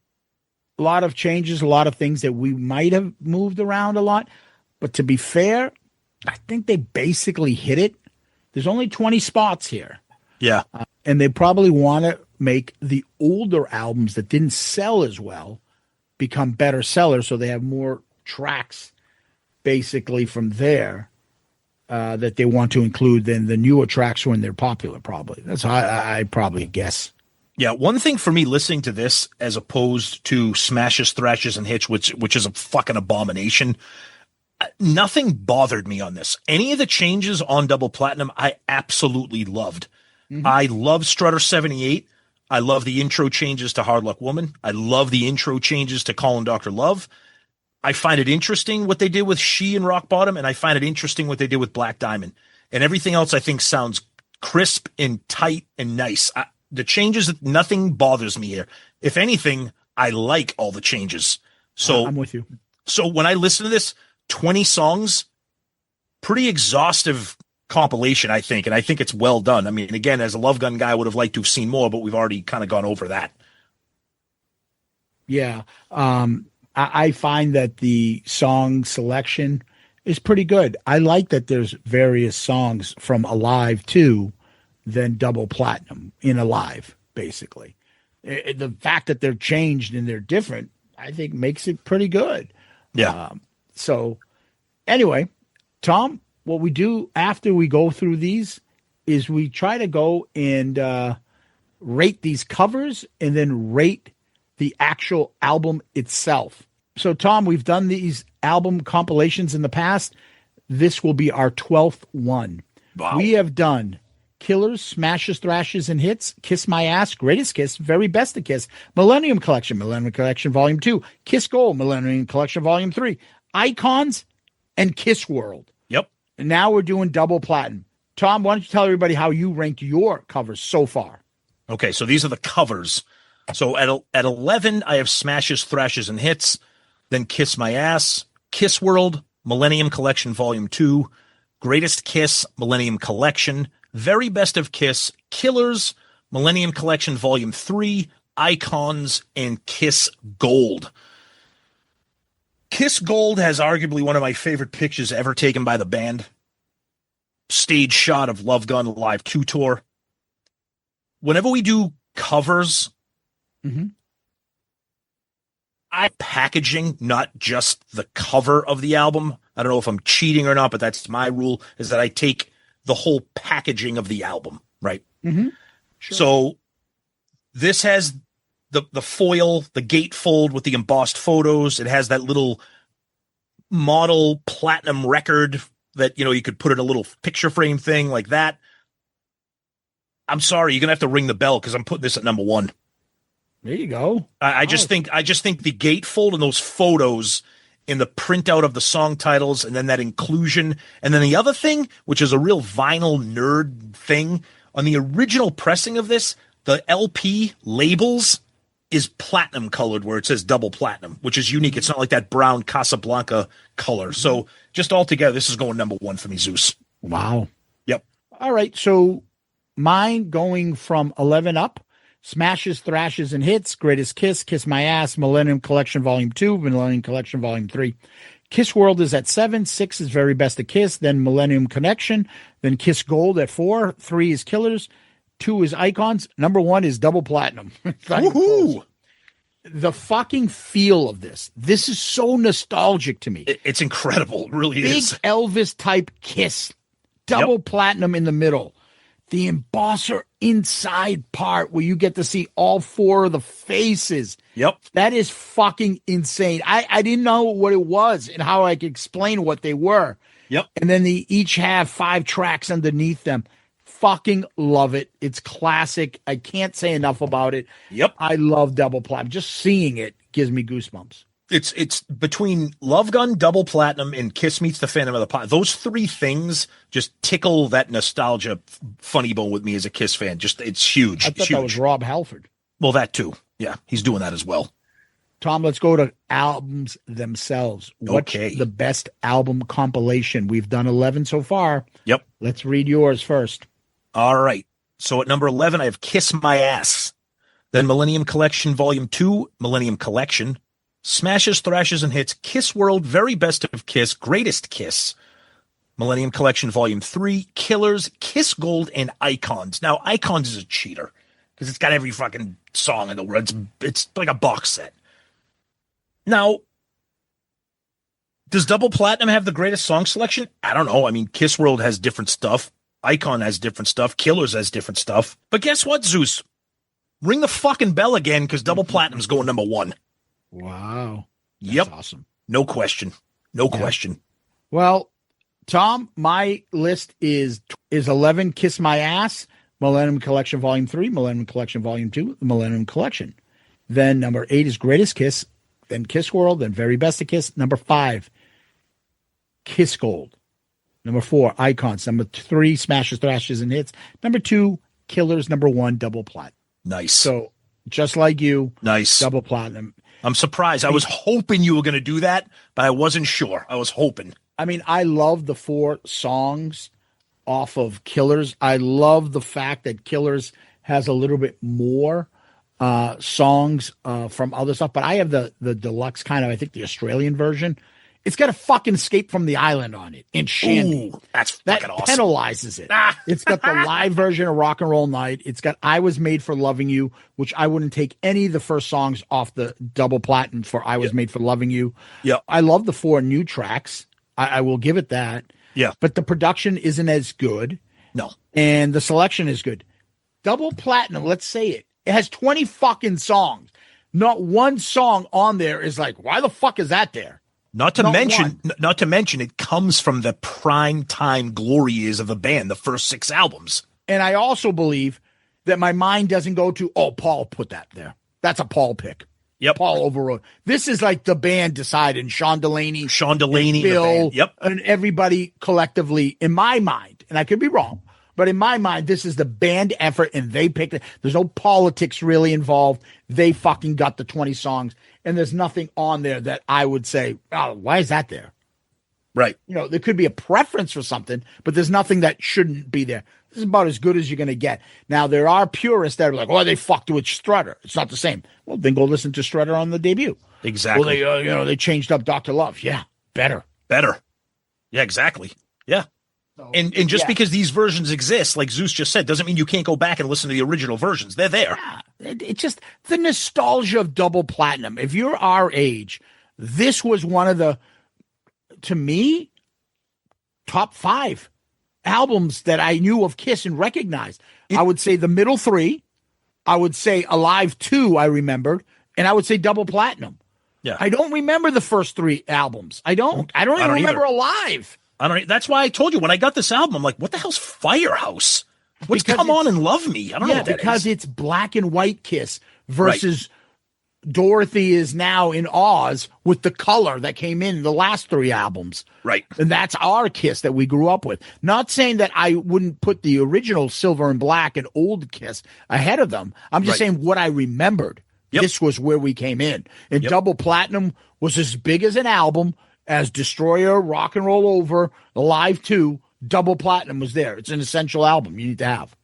Speaker 3: a lot of changes, a lot of things that we might have moved around a lot. But to be fair, I think they basically hit it. There's only 20 spots here.
Speaker 2: Yeah.
Speaker 3: And they probably want to make the older albums that didn't sell as well become better sellers, so they have more tracks basically from there that they want to include than the newer tracks when they're popular, probably. That's how I probably guess.
Speaker 2: Yeah, one thing for me listening to this as opposed to Smashes, Thrashes, and Hits, which is a fucking abomination, nothing bothered me on this. Any of the changes on Double Platinum, I absolutely loved. Mm-hmm. I love Strutter 78. I love the intro changes to Hard Luck Woman. I love the intro changes to Calling Dr. Love. I find it interesting what they did with She and Rock Bottom, and I find it interesting what they did with Black Diamond. And everything else I think sounds crisp and tight and nice. The changes, nothing bothers me here. If anything, I like all the changes. So
Speaker 3: I'm with you.
Speaker 2: So when I listen to this, 20 songs, pretty exhaustive compilation, I think, and I think it's well done. I mean, again, as a Love Gun guy, I would have liked to have seen more, but we've already kind of gone over that.
Speaker 3: Yeah. I find that the song selection is pretty good. I like that there's various songs from Alive too than Double Platinum in Alive, basically. The fact that they're changed and they're different, I think makes it pretty good.
Speaker 2: Yeah.
Speaker 3: So anyway, Tom, what we do after we go through these is we try to go and rate these covers and then rate the actual album itself. So, Tom, we've done these album compilations in the past. This will be our 12th one.
Speaker 2: Wow.
Speaker 3: We have done Killers, Smashes, Thrashes, and Hits, Kiss My Ass, Greatest Kiss, Very Best of Kiss, Millennium Collection Volume 2, Kiss Gold, Millennium Collection Volume 3, Icons, and Kiss World.
Speaker 2: Yep.
Speaker 3: And now we're doing Double Platinum. Tom, why don't you tell everybody how you ranked your covers so far?
Speaker 2: Okay, so these are the covers. So at 11, I have Smashes, Thrashes, and Hits, then Kiss My Ass, Kiss World, Millennium Collection Volume 2, Greatest Kiss, Millennium Collection, Very Best of Kiss, Killers, Millennium Collection Volume 3, Icons, and Kiss Gold. Kiss Gold has arguably one of my favorite pictures ever taken by the band. Stage shot of Love Gun Live 2 tour. Whenever we do covers, I packaging, not just the cover of the album. I don't know if I'm cheating or not, but that's my rule, is that I take the whole packaging of the album, right?
Speaker 3: Mm-hmm. Sure.
Speaker 2: So this has the foil, the gatefold with the embossed photos. It has that little model platinum record that, you could put in a little picture frame thing like that. I'm sorry, you're going to have to ring the bell because I'm putting this at number 1.
Speaker 3: There you go.
Speaker 2: I just think the gatefold and those photos in the printout of the song titles and then that inclusion. And then the other thing, which is a real vinyl nerd thing, on the original pressing of this, the LP labels is platinum colored where it says Double Platinum, which is unique. It's not like that brown Casablanca color. So just altogether, this is going number 1 for me, Zeus.
Speaker 3: Wow.
Speaker 2: Yep.
Speaker 3: All right. So mine going from 11 up, Smashes, Thrashes, and Hits, Greatest Kiss, Kiss My Ass, Millennium Collection Volume 2, Millennium Collection Volume 3. Kiss World is at 7, 6 is Very Best of Kiss, then Millennium Connection, then Kiss Gold at 4, 3 is Killers, 2 is Icons. Number 1 is Double Platinum. It's not even
Speaker 2: Woohoo!
Speaker 3: close. The fucking feel of this. This is so nostalgic to me.
Speaker 2: It's incredible. It really
Speaker 3: Big
Speaker 2: is.
Speaker 3: Elvis type Kiss. Double Platinum in the middle. The embosser inside part where you get to see all 4 of the faces.
Speaker 2: Yep.
Speaker 3: That is fucking insane. I didn't know what it was and how I could explain what they were.
Speaker 2: Yep.
Speaker 3: And then they each have 5 tracks underneath them. Fucking love it. It's classic. I can't say enough about it.
Speaker 2: Yep.
Speaker 3: I love Double Platinum. Just seeing it gives me goosebumps.
Speaker 2: It's between Love Gun, Double Platinum, and Kiss Meets the Phantom of the Pot. Those 3 things just tickle that nostalgia funny bone with me as a Kiss fan. Just it's huge.
Speaker 3: I
Speaker 2: It's
Speaker 3: thought
Speaker 2: huge.
Speaker 3: that was Rob Halford.
Speaker 2: Well, that too. Yeah, he's doing that as well.
Speaker 3: Tom, let's go to albums themselves. What's
Speaker 2: Okay.
Speaker 3: the best album compilation? We've done 11 so far.
Speaker 2: Yep.
Speaker 3: Let's read yours first.
Speaker 2: All right. So at number 11, I have Kiss My Ass. Then Millennium Collection Volume 2, Millennium Collection, Smashes, Thrashes, and Hits, Kiss World, Very Best of Kiss, Greatest Kiss, Millennium Collection Volume 3, Killers, Kiss Gold, and Icons. Now, Icons is a cheater because it's got every fucking song in the world. It's like a box set. Now, does Double Platinum have the greatest song selection? I don't know. I mean, Kiss World has different stuff. Icon has different stuff. Killers has different stuff. But guess what, Zeus? Ring the fucking bell again because Double Platinum's going number 1.
Speaker 3: Wow.
Speaker 2: Yep.
Speaker 3: That's awesome.
Speaker 2: No question. No question.
Speaker 3: Well, Tom, my list is 11 Kiss My Ass, Millennium Collection Volume 3, Millennium Collection Volume 2, the Millennium Collection. Then number 8 is Greatest Kiss, then Kiss World, then Very Best of Kiss. Number 5, Kiss Gold. Number 4, Icons. Number 3, Smashes, Thrashes, and Hits. Number 2, Killers. Number 1, Double Plat.
Speaker 2: Nice.
Speaker 3: So just like you,
Speaker 2: nice.
Speaker 3: Double Platinum.
Speaker 2: I'm surprised. I was hoping you were going to do that, but I wasn't sure. I was hoping.
Speaker 3: I mean, I love the 4 songs off of Killers. I love the fact that Killers has a little bit more songs from other stuff, but I have the deluxe kind of, I think the Australian version. It's got a fucking Escape from the Island on it in Shandy.
Speaker 2: Ooh, that's
Speaker 3: that
Speaker 2: fucking awesome.
Speaker 3: penalizes it. It's got the live version of Rock and Roll Night. It's got I Was Made for Loving You, which I wouldn't take any of the first songs off the Double Platinum for I Was Made for Loving You.
Speaker 2: Yeah.
Speaker 3: I love the 4 new tracks. I will give it that.
Speaker 2: Yeah.
Speaker 3: But the production isn't as good.
Speaker 2: No.
Speaker 3: And the selection is good. Double Platinum, let's say it. It has 20 fucking songs. Not one song on there is like, why the fuck is that there?
Speaker 2: Not to mention, it comes from the prime time glory years of the band, the first 6 albums.
Speaker 3: And I also believe that my mind doesn't go to, oh, Paul put that there. That's a Paul pick.
Speaker 2: Yep.
Speaker 3: Paul overrode. This is like the band decided. Sean Delaney,
Speaker 2: and
Speaker 3: Bill,
Speaker 2: the band. Yep.
Speaker 3: And everybody collectively, in my mind, and I could be wrong, but in my mind, this is the band effort, and they picked it. There's no politics really involved. They fucking got the 20 songs, and there's nothing on there that I would say, oh, why is that there?
Speaker 2: Right.
Speaker 3: You know, there could be a preference for something, but there's nothing that shouldn't be there. This is about as good as you're going to get. Now, there are purists that are like, oh, they fucked with Strutter. It's not the same. Well, then go listen to Strutter on the debut.
Speaker 2: Exactly.
Speaker 3: Well, they changed up Dr. Love. Yeah, better.
Speaker 2: Yeah, exactly. Yeah. And just because these versions exist, like Zeus just said, doesn't mean you can't go back and listen to the original versions. They're there.
Speaker 3: Yeah, it just the nostalgia of Double Platinum. If you're our age, this was one of the, to me, top 5 albums that I knew of Kiss and recognized. I would say the middle 3. I would say Alive 2, I remembered. And I would say Double Platinum.
Speaker 2: Yeah.
Speaker 3: I don't remember the first 3 albums. I don't even remember
Speaker 2: either.
Speaker 3: Alive.
Speaker 2: I don't. That's why I told you when I got this album, I'm like, what the hell's Firehouse? What's Come On and Love Me? I don't know what that
Speaker 3: because
Speaker 2: is.
Speaker 3: it's black and white Kiss versus Dorothy is now in Oz with the color that came in the last 3 albums.
Speaker 2: Right.
Speaker 3: And that's our Kiss that we grew up with. Not saying that I wouldn't put the original Silver and Black and old Kiss ahead of them. I'm just saying what I remembered.
Speaker 2: Yep.
Speaker 3: This was where we came in. And Double Platinum was as big as an album as Destroyer, Rock and Roll Over, Alive 2. Double Platinum was there. It's an essential album you need to have.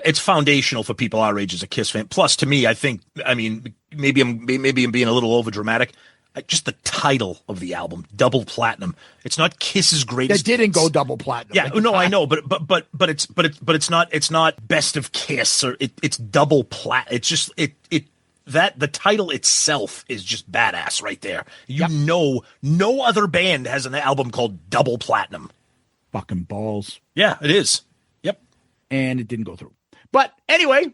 Speaker 2: It's foundational for people our age as a Kiss fan. Plus, to me, I think, I mean, maybe I'm being a little over dramatic. just the title of the album, Double Platinum. It's not Kiss's greatest.
Speaker 3: That didn't go double platinum.
Speaker 2: Yeah, no, I know, but it's not Best of Kiss or it's Double Plat. It's just that the title itself is just badass right there. You know, no other band has an album called Double Platinum.
Speaker 3: Fucking balls.
Speaker 2: Yeah, it is. Yep.
Speaker 3: And it didn't go through. But anyway,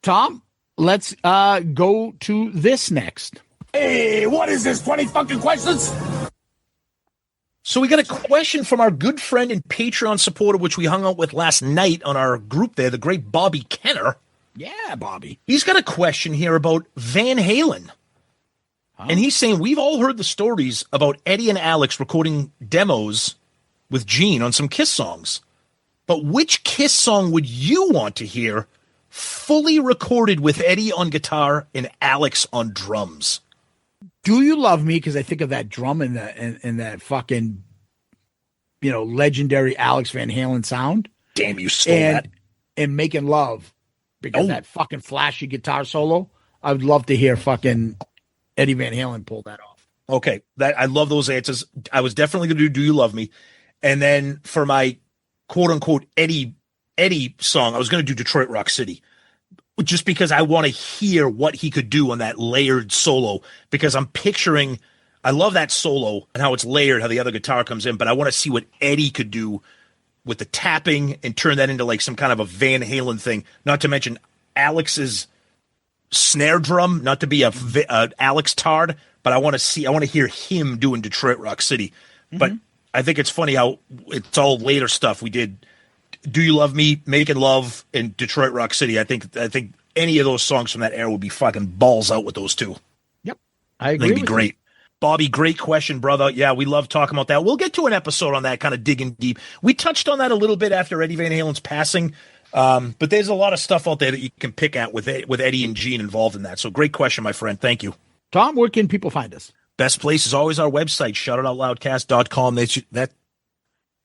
Speaker 3: Tom, let's go to this next.
Speaker 6: Hey, what is this? 20 fucking questions?
Speaker 2: So we got a question from our good friend and Patreon supporter, which we hung out with last night on our group there, the great Bobby Kenner.
Speaker 3: Yeah, Bobby.
Speaker 2: He's got a question here about Van Halen. Huh? And he's saying, we've all heard the stories about Eddie and Alex recording demos with Gene on some Kiss songs. But which Kiss song would you want to hear fully recorded with Eddie on guitar and Alex on drums?
Speaker 3: Do You Love Me? Because I think of that drum and that fucking, legendary Alex Van Halen sound.
Speaker 2: Damn, you stole that.
Speaker 3: And Making Love. Because that fucking flashy guitar solo, I would love to hear fucking Eddie Van Halen pull that off.
Speaker 2: Okay, I love those answers. I was definitely going to do You Love Me. And then for my quote-unquote Eddie song, I was going to do Detroit Rock City. Just because I want to hear what he could do on that layered solo. Because I'm picturing, I love that solo and how it's layered, how the other guitar comes in. But I want to see what Eddie could do with the tapping and turn that into like some kind of a Van Halen thing. Not to mention Alex's snare drum, not to be a Alex Tard, but I want to hear him doing Detroit Rock City. Mm-hmm. But I think it's funny how it's all later stuff. We did Do You Love Me, Making Love, and Detroit Rock City. I think any of those songs from that era would be fucking balls out with those two.
Speaker 3: Yep. I agree.
Speaker 2: They'd be great. You. Bobby, great question, brother. Yeah, we love talking about that. We'll get to an episode on that, kind of digging deep. We touched on that a little bit after Eddie Van Halen's passing, but there's a lot of stuff out there that you can pick at with Eddie and Gene involved in that. So great question, my friend. Thank you.
Speaker 3: Tom, where can people find us?
Speaker 2: Best place is always our website, shoutitoutloudcast.com.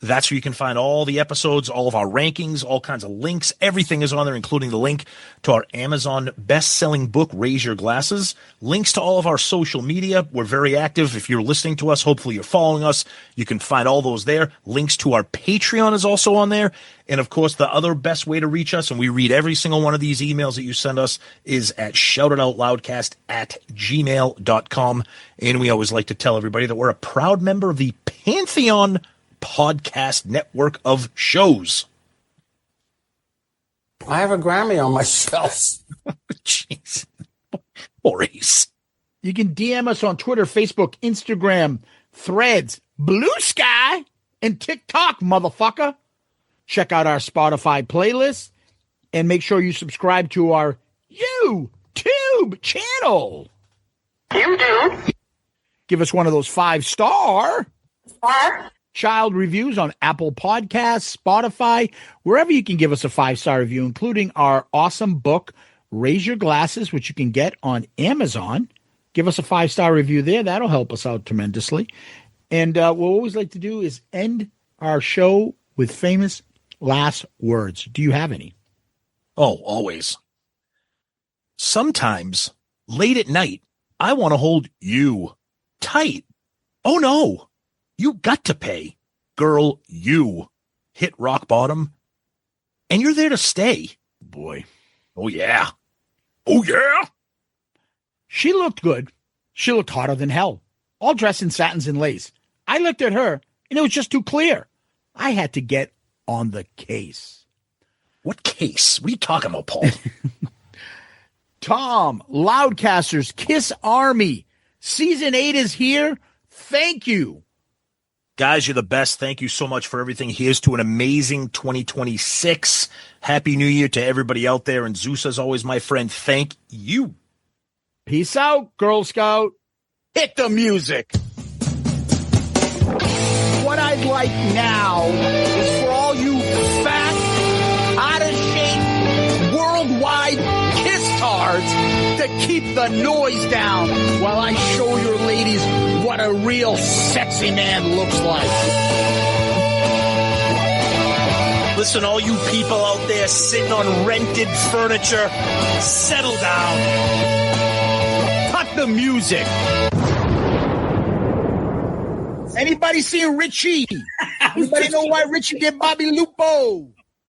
Speaker 2: That's where you can find all the episodes, all of our rankings, all kinds of links. Everything is on there, including the link to our Amazon best-selling book, Raise Your Glasses. Links to all of our social media. We're very active. If you're listening to us, hopefully you're following us. You can find all those there. Links to our Patreon is also on there. And, of course, the other best way to reach us, and we read every single one of these emails that you send us, is at shoutitoutloudcast@gmail.com. And we always like to tell everybody that we're a proud member of the Pantheon podcast network of shows.
Speaker 6: I have a Grammy on my shelf.
Speaker 2: Jeez. Maurice.
Speaker 3: You can DM us on Twitter, Facebook, Instagram, Threads, Blue Sky, and TikTok, motherfucker. Check out our Spotify playlist and make sure you subscribe to our YouTube channel.
Speaker 8: You do.
Speaker 3: Give us one of those 5-star child reviews on Apple Podcasts, Spotify, wherever you can give us a 5-star review, including our awesome book, Raise Your Glasses, which you can get on Amazon. Give us a 5-star review there. That'll help us out tremendously. And what we always like to do is end our show with famous last words. Do you have any?
Speaker 2: Oh, always. Sometimes, late at night, I want to hold you tight. Oh, no. You got to pay. Girl, you hit rock bottom, and you're there to stay.
Speaker 3: Boy.
Speaker 2: Oh, yeah. Oh, yeah.
Speaker 3: She looked good. She looked hotter than hell. All dressed in satins and lace. I looked at her, and it was just too clear. I had to get on the case.
Speaker 2: What case? What are you talking about, Paul?
Speaker 3: Tom, Loudcasters, Kiss Army. Season 8 is here. Thank you.
Speaker 2: Guys, you're the best. Thank you so much for everything. Here's to an amazing 2026. Happy New Year to everybody out there. And Zeus, as always, my friend, thank you.
Speaker 3: Peace out, Girl Scout. Hit the music. What I'd like now is for all you fat, out-of-shape, worldwide kiss-tards to keep the noise down while I show your ladies what a real sexy man looks like.
Speaker 2: Listen, all you people out there sitting on rented furniture, settle down. Put
Speaker 3: F the music. Anybody seen Richie? Anybody know why Richie did Bobby Lupo?